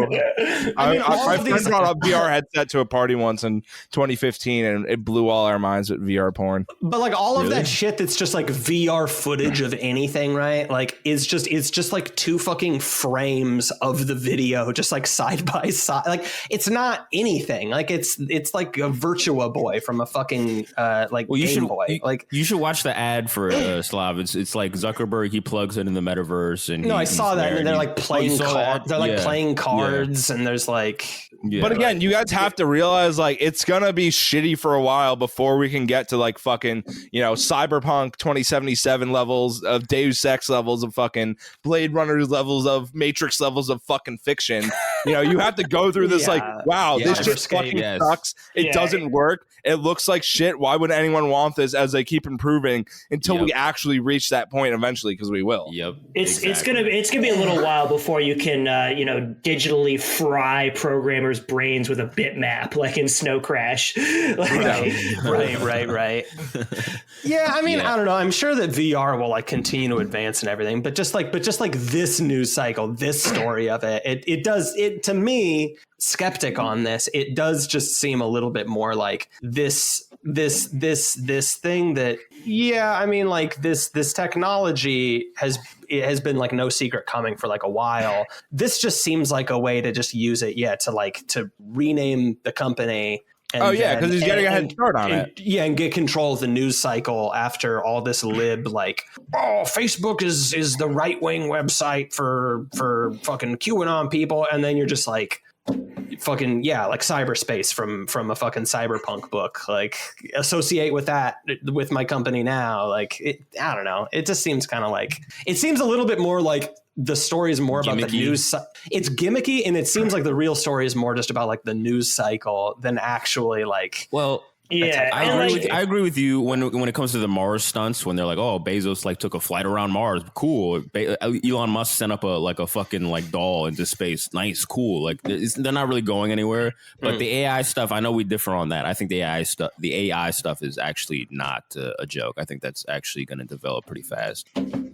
My friend brought a VR headset to a party once in 2015, and it blew all our minds with VR porn. But like all of that shit that's just like VR footage of anything, right? Like it's just like two fucking frames of the video, just like side by side. Like it's not anything. Like it's like a Virtua Boy from a fucking Game Boy. You should watch the ad for SLAV. It's like Zuckerberg. He plugs it in the metaverse, and I saw that. And they're like playing cards. They're like playing cards, and there's like. Yeah, but again, you guys have to realize like it's gonna be shitty for a while before we can get to like fucking Cyberpunk 2077 levels of Deus Ex levels of fucking Blade Runners levels of Matrix levels of fucking fiction. You have to go through this this shit fucking sucks. It doesn't work. It looks like shit. Why would anyone want this as they keep improving until we actually reach that point eventually? Because we will. Yep. It's gonna be a little while before you can digitally fry programmers' brains with a bitmap like in Snow Crash. Right. Yeah, I mean, I don't know. I'm sure that VR will like continue to advance and everything, but just like this news cycle, this story of it to me, skeptic on this, it does just seem a little bit more like this thing that I mean, like this technology has been like no secret coming for like a while. This just seems like a way to just use it to rename the company. Because he's getting a head start on it. Yeah, and get control of the news cycle after all this lib Facebook is the right wing website for fucking QAnon people, and then you're just like fucking like cyberspace from a fucking cyberpunk book, like associate with that with my company now. Like I don't know, it just seems kind of like it seems a little bit more like the story is more about the news. It's gimmicky, and it seems like the real story is more just about like the news cycle than actually like. Well, yeah, I agree with you when it comes to the Mars stunts, when they're like, oh, Bezos like took a flight around Mars, cool. Elon Musk sent up a fucking like doll into space, nice, cool. Like they're not really going anywhere. But the AI stuff, I know we differ on that. I think the AI stuff is actually not a joke. I think that's actually going to develop pretty fast.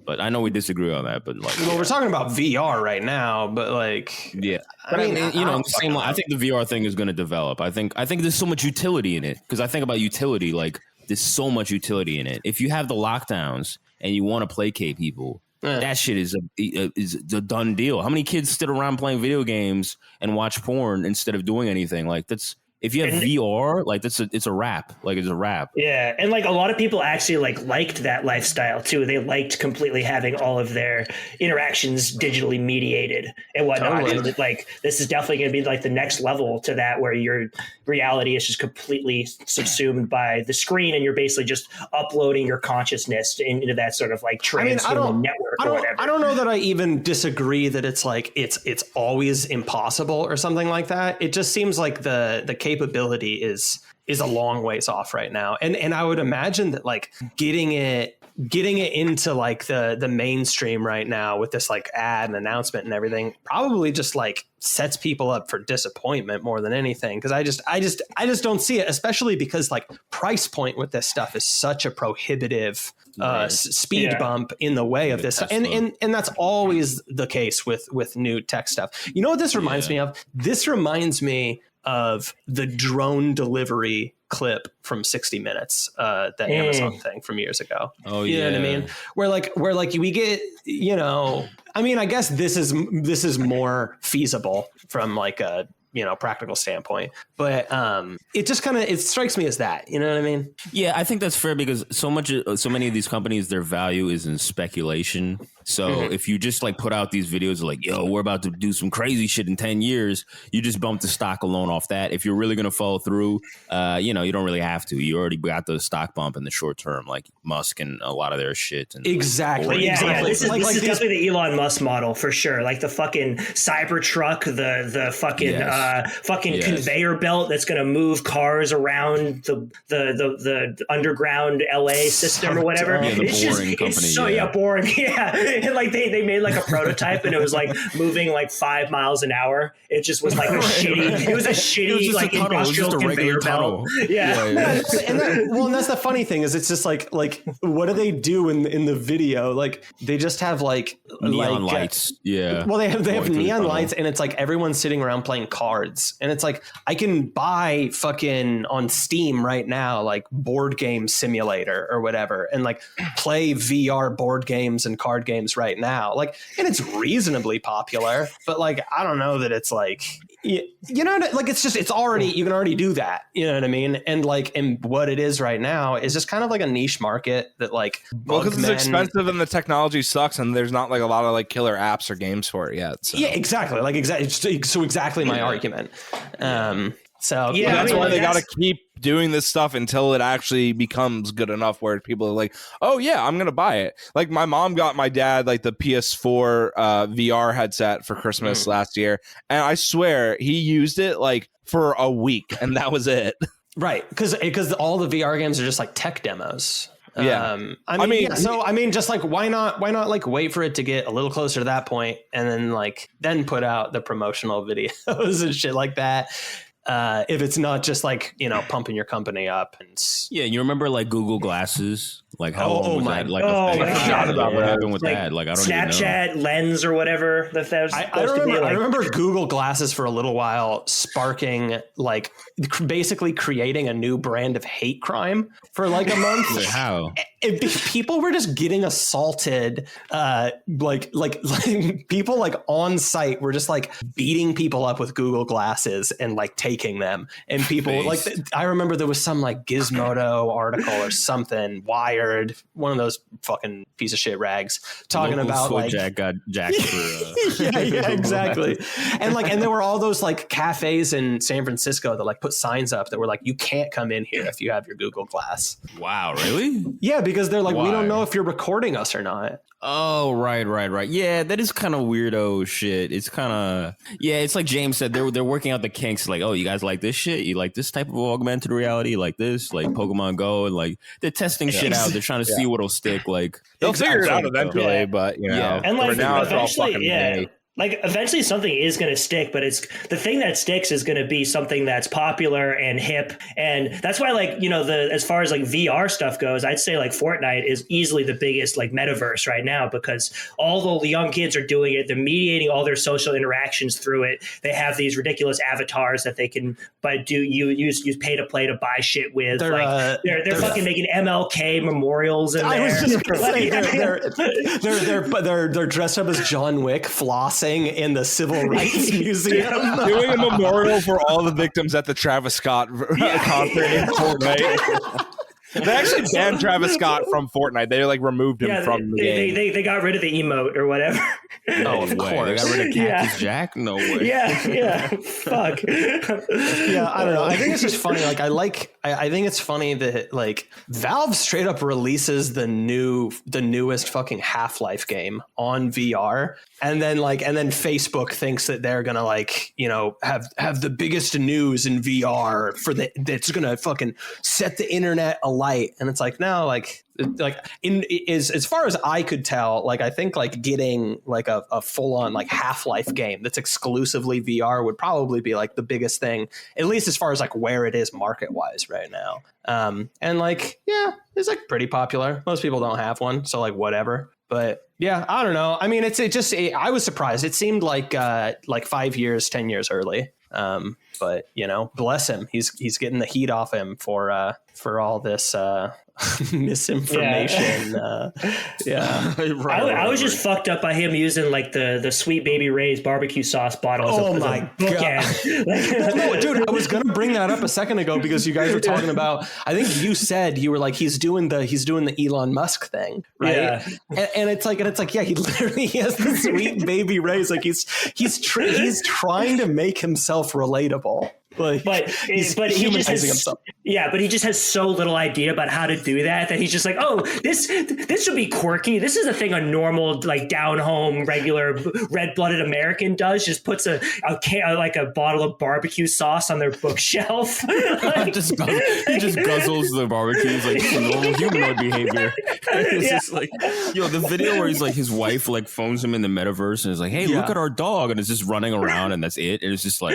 But I know we disagree on that. But like, we're talking about VR right now. But like, I mean, I think the VR thing is going to develop. I think there's so much utility in it, because I think about utility, like there's so much utility in it. If you have the lockdowns and you want to placate people, that shit is a done deal. How many kids sit around playing video games and watch porn instead of doing anything? Like that's. If you have VR, like it's a wrap. Like it's a wrap. Yeah, and like a lot of people actually liked that lifestyle too. They liked completely having all of their interactions digitally mediated and whatnot. Totally. And like this is definitely going to be like the next level to that, where your reality is just completely subsumed by the screen, and you're basically just uploading your consciousness into that sort of like transhuman network or whatever. I don't know that I even disagree that it's like it's always impossible or something like that. It just seems like the capability is a long ways off right now, and I would imagine that like getting it into like the mainstream right now with this like ad and announcement and everything probably just like sets people up for disappointment more than anything, because I just don't see it, especially because like price point with this stuff is such a prohibitive speed bump in the way of this, and that's always the case with new tech stuff. You know what this reminds me of? This reminds me of the drone delivery clip from 60 Minutes, that Amazon thing from years ago. Oh, you know what I mean? Where like we get, I mean, I guess this is more feasible from like a practical standpoint, but it just it strikes me as that, you know what I mean? Yeah, I think that's fair, because so many of these companies, their value is in speculation. So if you just like put out these videos like, yo, we're about to do some crazy shit in 10 years, you just bump the stock alone off that. If you're really going to follow through, you don't really have to. You already got the stock bump in the short term, like Musk and a lot of their shit. And exactly. This is definitely the Elon Musk model for sure. Like the fucking Cybertruck, the fucking conveyor belt that's going to move cars around the underground LA system or whatever. Yeah, the boring company. Boring. Yeah. And like they made like a prototype and it was like moving like 5 miles an hour. It just was like a shitty like industrial conveyor belt. Yeah. And that's the funny thing is it's just like what do they do in the video? Like they just have like neon lights. Yeah. Well, they have neon lights and it's like everyone's sitting around playing cards. And it's like I can buy fucking on Steam right now like Board Game Simulator or whatever and like play VR board games and card games right now. Like, and it's reasonably popular, but like I don't know that it's like like it's already, you can already do that, you know what I mean? And like, and what it is right now is just kind of like a niche market that like, because it's expensive and the technology sucks and there's not like a lot of like killer apps or games for it yet. So. Yeah, exactly. Like exactly my argument. So that's why they got to keep doing this stuff until it actually becomes good enough where people are like, oh yeah, I'm gonna buy it. Like my mom got my dad like the PS4 VR headset for Christmas last year, and I swear he used it like for a week and that was it. Right, because all the VR games are just like tech demos. Yeah. I mean, just like why not like wait for it to get a little closer to that point and then put out the promotional videos and shit like that. If it's not just like, pumping your company up and you remember like Google Glasses, like how long was that? Like what happened with that? Like I don't Snapchat even know. Lens or whatever. I remember Google Glasses for a little while sparking like basically creating a new brand of hate crime for like a month. Wait, how? People were just getting assaulted, like people like on site were just like beating people up with Google Glasses and like taking them. And people I remember there was some like Gizmodo article or something, Wired, one of those fucking piece of shit rags talking about like Jack got jacked for yeah, exactly. And there were all those like cafes in San Francisco that like put signs up that were like, you can't come in here if you have your Google Glass. Wow, really? Yeah, because they're like, we don't know if you're recording us or not. Oh, right. Yeah, that is kind of weirdo shit. It's kind of, it's like James said, they're working out the kinks. Like, oh, you guys like this shit? You like this type of augmented reality? Like this? Like Pokemon Go? And like, they're testing shit out. They're trying to see what'll stick. Like, they'll figure it out eventually, but, And like, for now, it's all fucking day. Like eventually something is going to stick, but it's the thing that sticks is going to be something that's popular and hip. And that's why as far as like VR stuff goes, I'd say like Fortnite is easily the biggest like metaverse right now because all the young kids are doing it. They're mediating all their social interactions through it. They have these ridiculous avatars that they can use pay to play to buy shit with. They're fucking making MLK memorials in there. I was just gonna say they're dressed up as John Wick, flossing in the Civil Rights Museum, doing a memorial for all the victims at the Travis Scott concert in Fortnite. They actually banned Travis Scott from Fortnite. They like removed him from the game. They got rid of the emote or whatever. No way. They got rid of Cactus Jack? No way. Yeah. Fuck. Yeah, I don't know. I think it's just funny. Like I think it's funny that like Valve straight up releases the newest fucking Half-Life game on VR. And then Facebook thinks that they're gonna have the biggest news in VR that's gonna fucking set the internet alight. And it's like, no, as far as I could tell, like I think like getting like a full on like Half-Life game that's exclusively VR would probably be like the biggest thing, at least as far as like where it is market wise right now. And like, yeah, it's like pretty popular. Most people don't have one, so like whatever. But yeah, I don't know. I mean, I was surprised. It seemed like 5 years, 10 years early. But bless him. He's getting the heat off him for all this misinformation. I was just fucked up by him using like the Sweet Baby Ray's barbecue sauce bottles. Oh my god! No, dude, I was gonna bring that up a second ago because you guys were talking about. I think you said you were like he's doing the Elon Musk thing, right? Yeah. And it's like yeah, he literally has the Sweet Baby Ray's. Like he's trying to make himself relatable. But he just has so little idea about how to do that he's just like, oh, this would be quirky. This is a thing a normal, like, down home, regular red-blooded American does. Just puts a bottle of barbecue sauce on their bookshelf. He just guzzles the barbecue. He's like, this is normal humanoid behavior. It's just like, the video where he's like, his wife like phones him in the metaverse and is like, hey, look at our dog, and it's just running around, and that's it. And it's just like,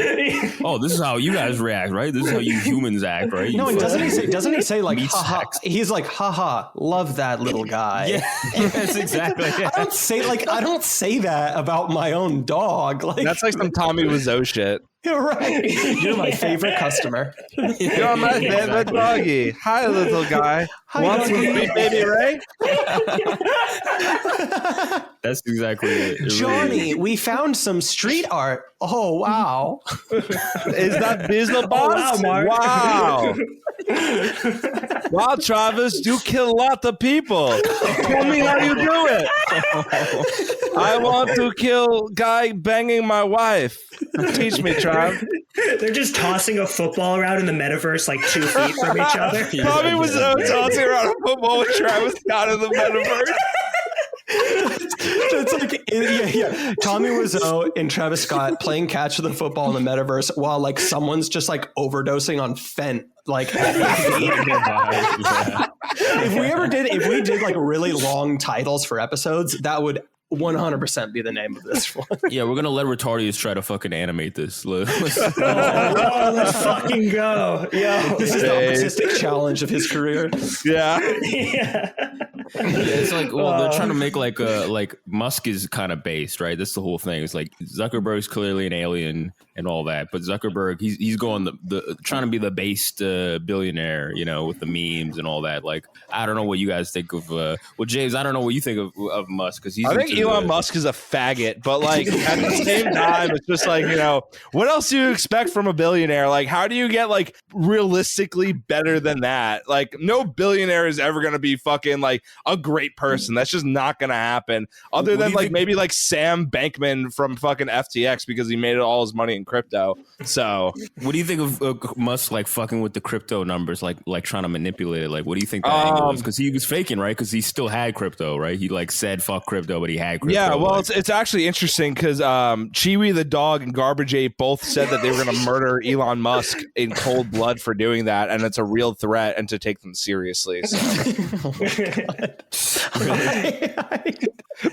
oh, this is how you guys react, right? This is how you humans act, right? No, and doesn't he say like, haha? He's like, haha, love that little guy. Yeah, yes, exactly. Yeah. I don't say that about my own dog. Like, that's like some Tommy Wiseau shit. You're right. You're my favorite customer. You're my favorite doggy. Hi, little guy. Want some Sweet Baby Ray? That's exactly it. Johnny, we found some street art. Oh, wow. Is that Bizzle Boss? Wow, Mark. Wow, Travis, you kill a lot of people. Tell me how you do it. I want to kill guy banging my wife. Teach me, Trav. They're just tossing a football around in the metaverse like 2 feet from each other. Tommy was tossing around a football with Travis Scott in the metaverse. It's like Tommy Wiseau and Travis Scott playing catch with the football in the metaverse while like someone's just like overdosing on Fent. Like if we did like really long titles for episodes, that would 100% be the name of this one. Yeah, we're gonna let Retardius try to fucking animate this. Let's fucking go. Yeah, this is the artistic challenge of his career. Yeah. It's like, well, they're trying to make like Musk is kind of based, right? That's the whole thing. It's like Zuckerberg's clearly an alien and all that, but Zuckerberg, he's going the trying to be the based billionaire, with the memes and all that. Like, I don't know what you guys think of. Well, James, I don't know what you think of Musk, because I think Elon Musk is a faggot, but like at the same time, it's just like, what else do you expect from a billionaire? Like, how do you get like realistically better than that? Like, no billionaire is ever going to be fucking like a great person. That's just not going to happen. Other than like maybe like Sam Bankman from fucking FTX, because he made all his money in crypto. So what do you think of Musk like fucking with the crypto numbers, like trying to manipulate it? Like, what do you think that angle is? Because he was faking, right? Because he still had crypto, right? He like said fuck crypto, but he had crypto. Yeah, well, it's actually interesting because Chewy the dog and Garbage Ape both said that they were going to murder Elon Musk in cold blood for doing that, and it's a real threat, and to take them seriously. So.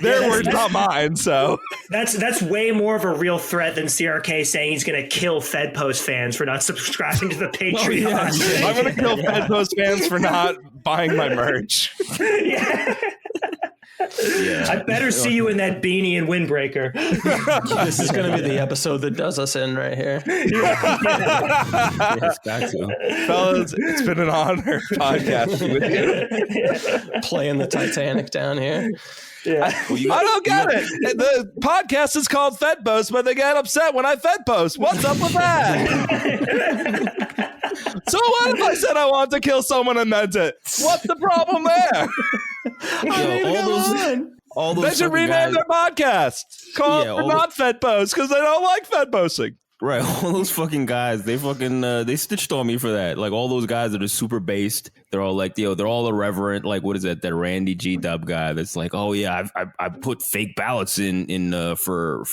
Their words, not mine. So that's way more of a real threat than CRK saying he's going to kill FedPost fans for not subscribing to the Patreon. I'm going to kill FedPost fans for not buying my merch. Yeah. Yeah. I better see you in that beanie and windbreaker. This is going to be the episode that does us in right here. Yes, got to. Fellas, it's been an honor podcasting with you. Playing the Titanic down here. Yeah. I don't get it. The podcast is called FedPost, but they get upset when I FedPost. What's up with that? So what if I said I wanted to kill someone and meant it? What's the problem there? All those they should rename their podcast. Call it for not FedPost, because they don't like FedPosting. Right, all those fucking guys, they fucking they stitched on me for that. Like, all those guys that are super based, they're all like, they're all irreverent. Like, what is that Randy G Dub guy that's like, oh yeah, I put fake ballots in for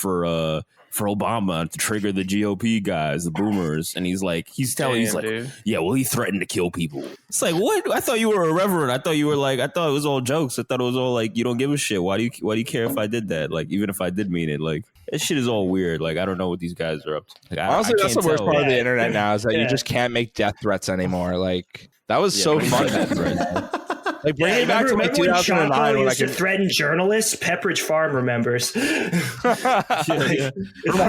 Obama to trigger the GOP guys, the boomers, and he's like, yeah, well, he threatened to kill people. It's like, what? I thought you were irreverent. I thought you were like, I thought it was all jokes. I thought it was all like, you don't give a shit. Why do you care if I did that? Like, even if I did mean it, like, that shit is all weird. Like, I don't know what these guys are up to. Like, honestly, that's the worst part of the internet now, is that you just can't make death threats anymore. Like, that was so fun. Like bring me back to like remember when 2009 Chapo when I used to could. threaten journalists? Pepperidge Farm remembers. Remember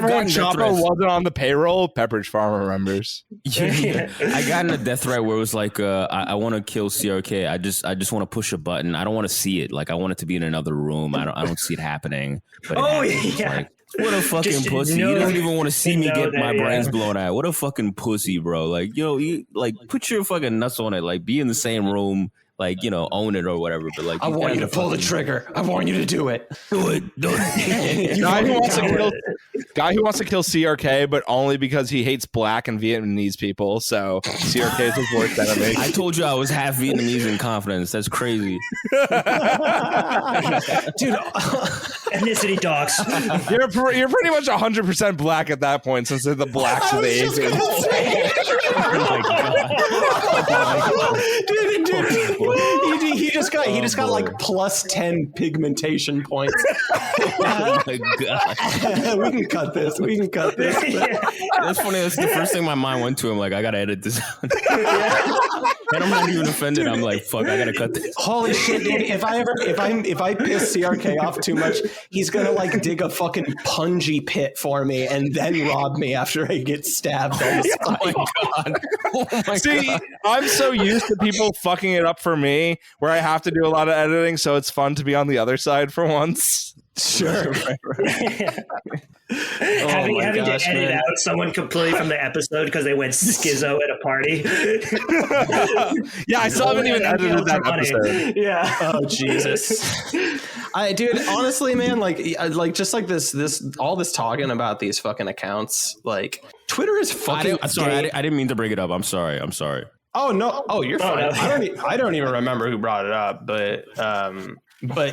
when Chapo wasn't on the payroll? Pepperidge Farm remembers. I got in a death threat where it was like, I want to kill CRK. I just want to push a button. I don't want to see it. Like I want it to be in another room. I don't see it happening. But it happens. yeah. Like, what a fucking Just pussy. know- You don't even want to see me know get that, my brains yeah. blown out. What a fucking pussy, bro. Like, you like put your fucking nuts on it. Like be in the same room. Like, own it or whatever. But like, I want you to pull the trigger. I want you to do it. Do it. Do it. Guy who wants to kill CRK, but only because he hates black and Vietnamese people. So CRK is his worst enemy. I told you I was half Vietnamese in confidence. That's crazy. Dude, Ethnicity docs. You're pretty much 100% black at that point, since they're the blacks of the Asians. Oh my dude, he just got like plus 10 pigmentation points. Oh my god. We can cut this. That's funny. That's the first thing my mind went to. I'm like, I gotta edit this out. And I'm not even offended. I'm like, fuck, I gotta cut this. Holy shit, dude! If I piss CRK off too much, he's gonna like dig a fucking punji pit for me and then rob me after I get stabbed. Oh my god. Oh my See, god. I'm so used to people fucking it up for me, where I have to do a lot of editing, so it's fun to be on the other side for once. Sure. having to edit out someone completely from the episode because they went schizo at a party. Yeah, I still haven't even edited that Funny. episode. Yeah. Oh Jesus. Dude, honestly, man, like just like this all this talking about these fucking accounts, like Twitter is fucking. I didn't mean to bring it up. I'm sorry. Oh no! Oh, you're fine. No. I don't even remember who brought it up, but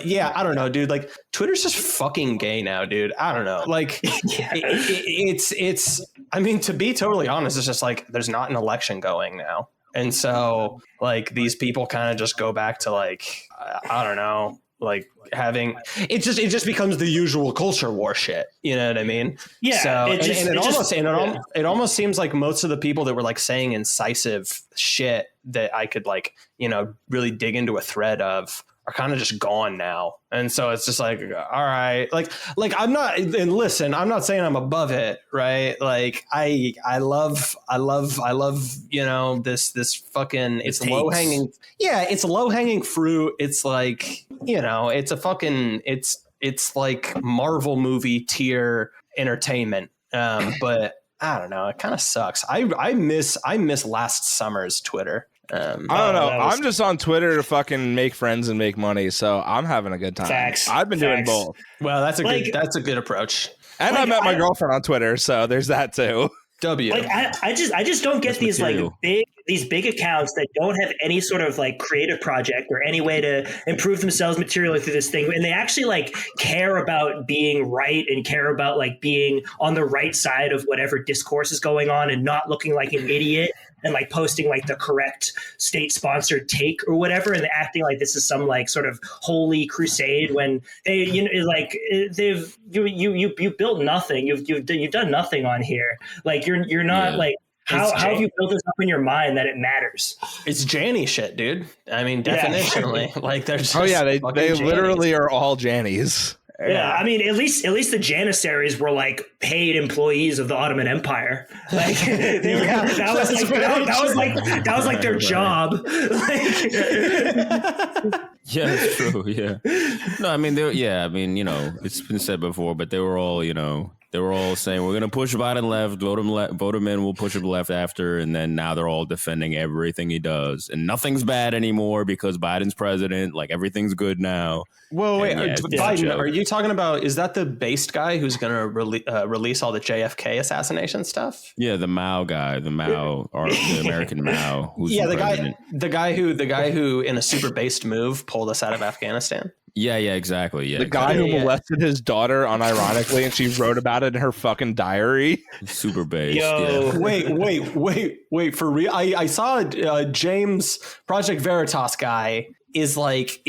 yeah, I don't know, dude. Like Twitter's just fucking gay now, dude. I don't know. Like it's. I mean, to be totally honest, it's just like there's not an election going now, and so like these people kind of just go back to like I don't know, like having it just becomes the usual culture war shit. You know what I mean? Yeah. So it almost seems like most of the people that were like saying incisive shit that I could like, really dig into a thread of are kind of just gone now. And so it's just like, all right, like I'm not, and listen, I'm not saying I'm above it, right? Like I love, this fucking, it's low hanging. Yeah. It's low hanging fruit. It's like, it's a fucking, it's like Marvel movie tier entertainment. But I don't know. It kind of sucks. I miss last summer's Twitter. I don't know. I'm just on Twitter to fucking make friends and make money, so I'm having a good time. Facts. I've been doing both. Well, that's a good approach. And I met my girlfriend on Twitter, so there's that too. W. Like I just don't get these big accounts that don't have any sort of like creative project or any way to improve themselves materially through this thing, and they actually like care about being right and care about like being on the right side of whatever discourse is going on and not looking like an idiot and like posting like the correct state sponsored take or whatever, and acting like this is some like sort of holy crusade when they you built nothing, you've done nothing on here. Like you're not like how have you built this up in your mind that it matters? It's Janny shit, dude. I mean, definitionally, like there's they literally are all Jannies. Yeah, I mean, at least the Janissaries were like paid employees of the Ottoman Empire. Like that was like their job. Yeah, it's true. Yeah. No, I mean, it's been said before, but they were all saying we're gonna push Biden left, vote him in, we'll push him left after, and then now they're all defending everything he does, and nothing's bad anymore because Biden's president. Like everything's good now. Whoa, wait, Biden? Are you talking about? Is that the based guy who's gonna release all the JFK assassination stuff? Yeah, the Mao guy, the American Mao. Who's the guy who in a super based move pulled us out of Afghanistan. Yeah, exactly. Yeah, the guy who molested his daughter unironically, and she wrote about it in her fucking diary. Super based. Yo, yeah. Wait for real. I saw James Project Veritas guy is like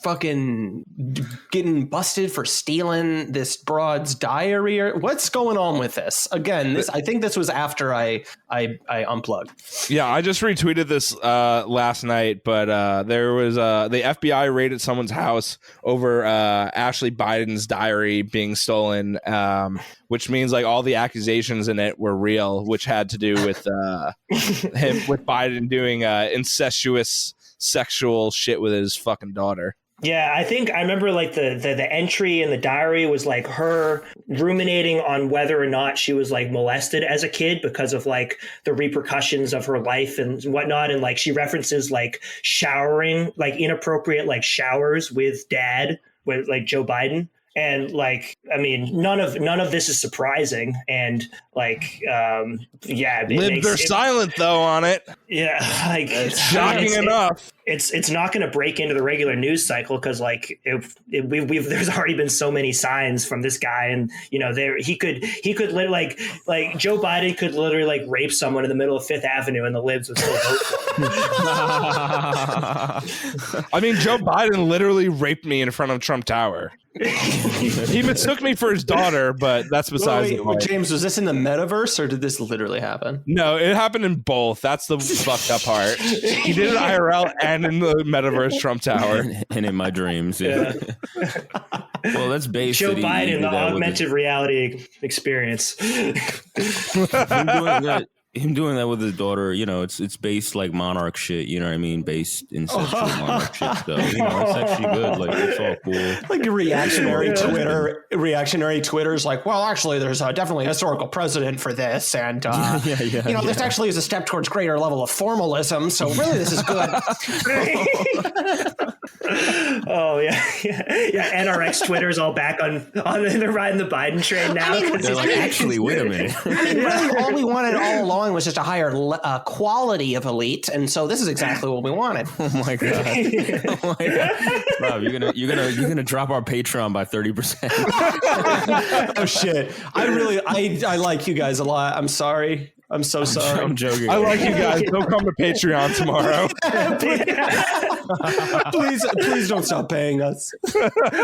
fucking getting busted for stealing this broad's diary? Or what's going on with this? Again, I think this was after I unplugged. Yeah, I just retweeted this last night, but there was the FBI raided someone's house over Ashley Biden's diary being stolen, which means like all the accusations in it were real, which had to do with him with Biden doing incestuous sexual shit with his fucking daughter. Yeah, I remember like the entry in the diary was like her ruminating on whether or not she was like molested as a kid because of like the repercussions of her life and whatnot. And like she references like showering, like inappropriate like showers with dad, with like Joe Biden. And like, I mean, none of this is surprising. And like, They're silent though on it. Yeah, like shocking enough. It's not going to break into the regular news cycle because like there's already been so many signs from this guy, and you know he could like Joe Biden could literally like rape someone in the middle of Fifth Avenue and the libs would still vote for him. I mean, Joe Biden literally raped me in front of Trump Tower. He mistook me for his daughter, but that's besides the point. James, was this in the metaverse or did this literally happen? No, it happened in both. That's the fucked up part. He did it IRL and in the metaverse Trump Tower. And in my dreams, yeah. Well, that's based Joe Biden, the augmented reality experience. Him doing that with his daughter, you know, it's based like monarch shit, you know what I mean? Based incestual monarch shit stuff. You know, it's actually good. Like, it's all cool. Like reactionary Twitter's like, well, actually, there's definitely a historical precedent for this. And, this actually is a step towards greater level of formalism. So really, this is good. Oh, yeah. NRX Twitter's all back on they're riding the Biden train now. They're like, actually, wait a minute. I mean, really, all we wanted all along was just a higher quality of elite, and so this is exactly what we wanted. Oh my god! Oh my god! Rob, you're gonna drop our Patreon by 30%. Oh shit! I like you guys a lot. I'm sorry. I'm so sorry. I'm joking. I like you guys. Don't come to Patreon tomorrow. please don't stop paying us.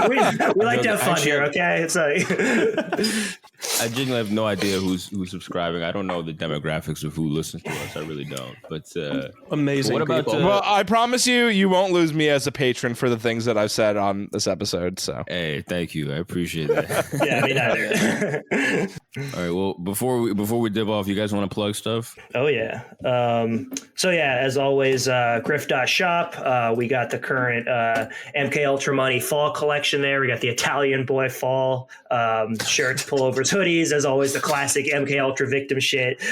We like to have fun here, okay? It's like I genuinely have no idea who's subscribing. I don't know the demographics of who listens to us. I really don't. But amazing. What about? Well, I promise you won't lose me as a patron for the things that I've said on this episode. So, hey, thank you. I appreciate that. Yeah, me neither. All right. Well, before we dip off, you guys want to plug stuff? Oh yeah. So yeah, as always, Griftsh0p. We got the current MK Ultra Money fall collection there. We got the Italian boy fall shirts, pullovers, hoodies. As always, the classic MK Ultra victim shit.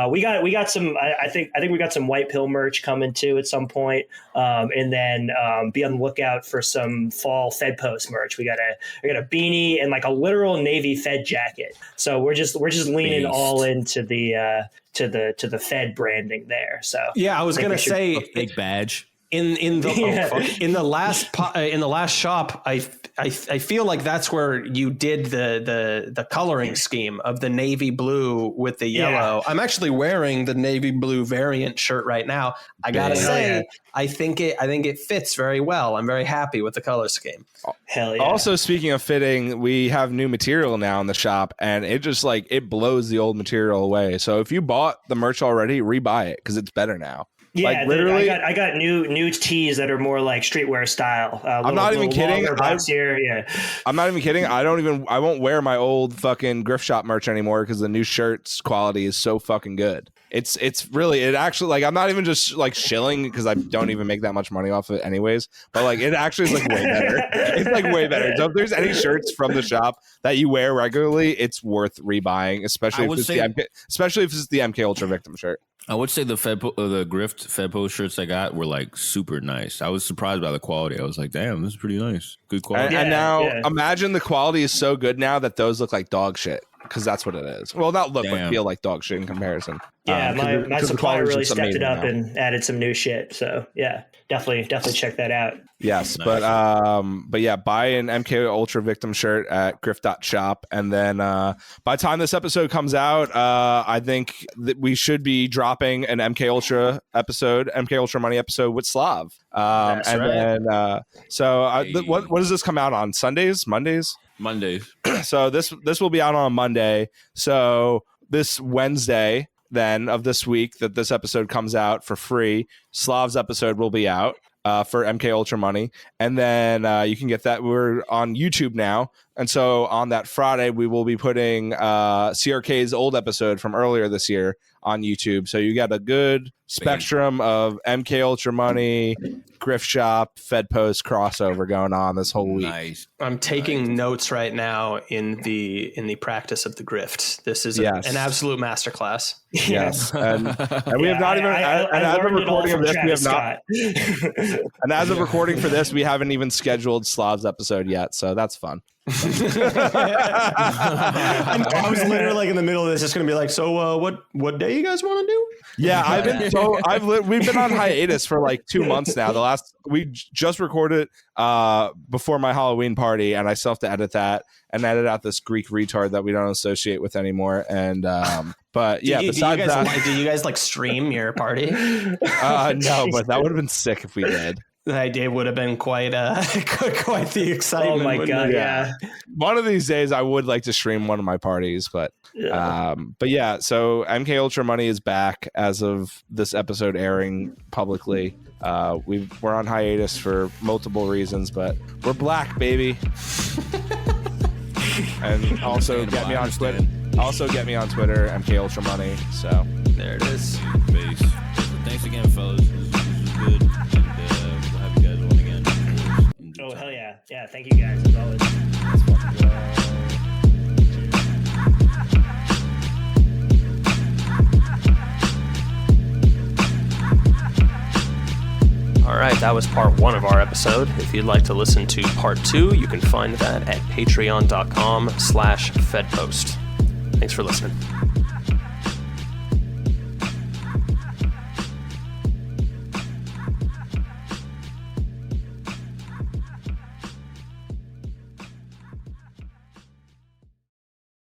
We got some. I think we got some white pill merch coming too at some point. And then be on the lookout for some fall Fed Post merch. We got a beanie and like a literal Navy Fed jacket. So we're just leaning all into the to the Fed branding there. So yeah, I was gonna say a fake badge. In the last shop, I feel like that's where you did the coloring scheme of the navy blue with the yellow. Yeah. I'm actually wearing the navy blue variant shirt right now. I gotta say, I think it fits very well. I'm very happy with the color scheme. Hell yeah! Also, speaking of fitting, we have new material now in the shop, and it just like it blows the old material away. So if you bought the merch already, rebuy it because it's better now. Yeah, like, literally, I got new tees that are more like streetwear style. I'm not even kidding. Yeah, I'm not even kidding. I won't wear my old fucking Griftsh0p merch anymore because the new shirts quality is so fucking good. It's actually like I'm not even just like shilling because I don't even make that much money off of it anyways. But like it actually is like way better. It's like way better. So if there's any shirts from the shop that you wear regularly, it's worth rebuying, especially if it's the MK Ultra Victim shirt. I would say the Grift Fed Post shirts I got were like super nice. I was surprised by the quality. I was like, damn, this is pretty nice. Good quality. And now imagine the quality is so good now that those look like dog shit. because that's what it is. Well, not look, but Damn. feel like dog shit in comparison. Yeah, 'Cause my the supplier quality's really just stepped it amazing up now. and added some new shit. So yeah, definitely check that out. Yes, Nice. but yeah, buy an MK Ultra victim shirt at Griftsh0p, and then by the time this episode comes out, I think that we should be dropping an MK Ultra Money episode with SLAV. That's and right. then what does this come out on? Sundays, Mondays? Mondays. So this will be out on Monday. So this Wednesday then of this week that this episode comes out for free, SLAV's episode will be out for MK Ultra Money, and then you can get that. We're on YouTube now, and so on that Friday we will be putting CRK's old episode from earlier this year on YouTube. So you got a good spectrum of MK Ultra Money, Griftsh0p, Fed Post crossover going on this whole week. Nice. I'm taking notes right now in the practice of the grift. This is Yes. an absolute masterclass. Yes, and we have not even. And as of recording of this, we have not. And as of recording for this, we haven't even scheduled Slav's episode yet, so that's fun. I was literally like in the middle of this, just gonna be like, so what day you guys want to do? Yeah, we've been on hiatus for like 2 months now. We just recorded before my Halloween party, and I still have to edit that and edit out this Greek retard that we don't associate with anymore. And but yeah, besides that, do you guys like stream your party? no, but that would have been sick if we did. The idea would have been quite the excitement. Oh my god, yeah. One of these days I would like to stream one of my parties, but yeah, so MK Ultra Money is back as of this episode airing publicly. We're on hiatus for multiple reasons, but we're black, baby. And also get me on Twitter. MK Ultra Money. So There it is. Base. Thanks again, fellas. This is good. And we'll have you guys on again. Oh hell yeah, yeah. Thank you guys as always. All right, that was part 1 of our episode. If you'd like to listen to part 2, you can find that at patreon.com/fedpost. Thanks for listening.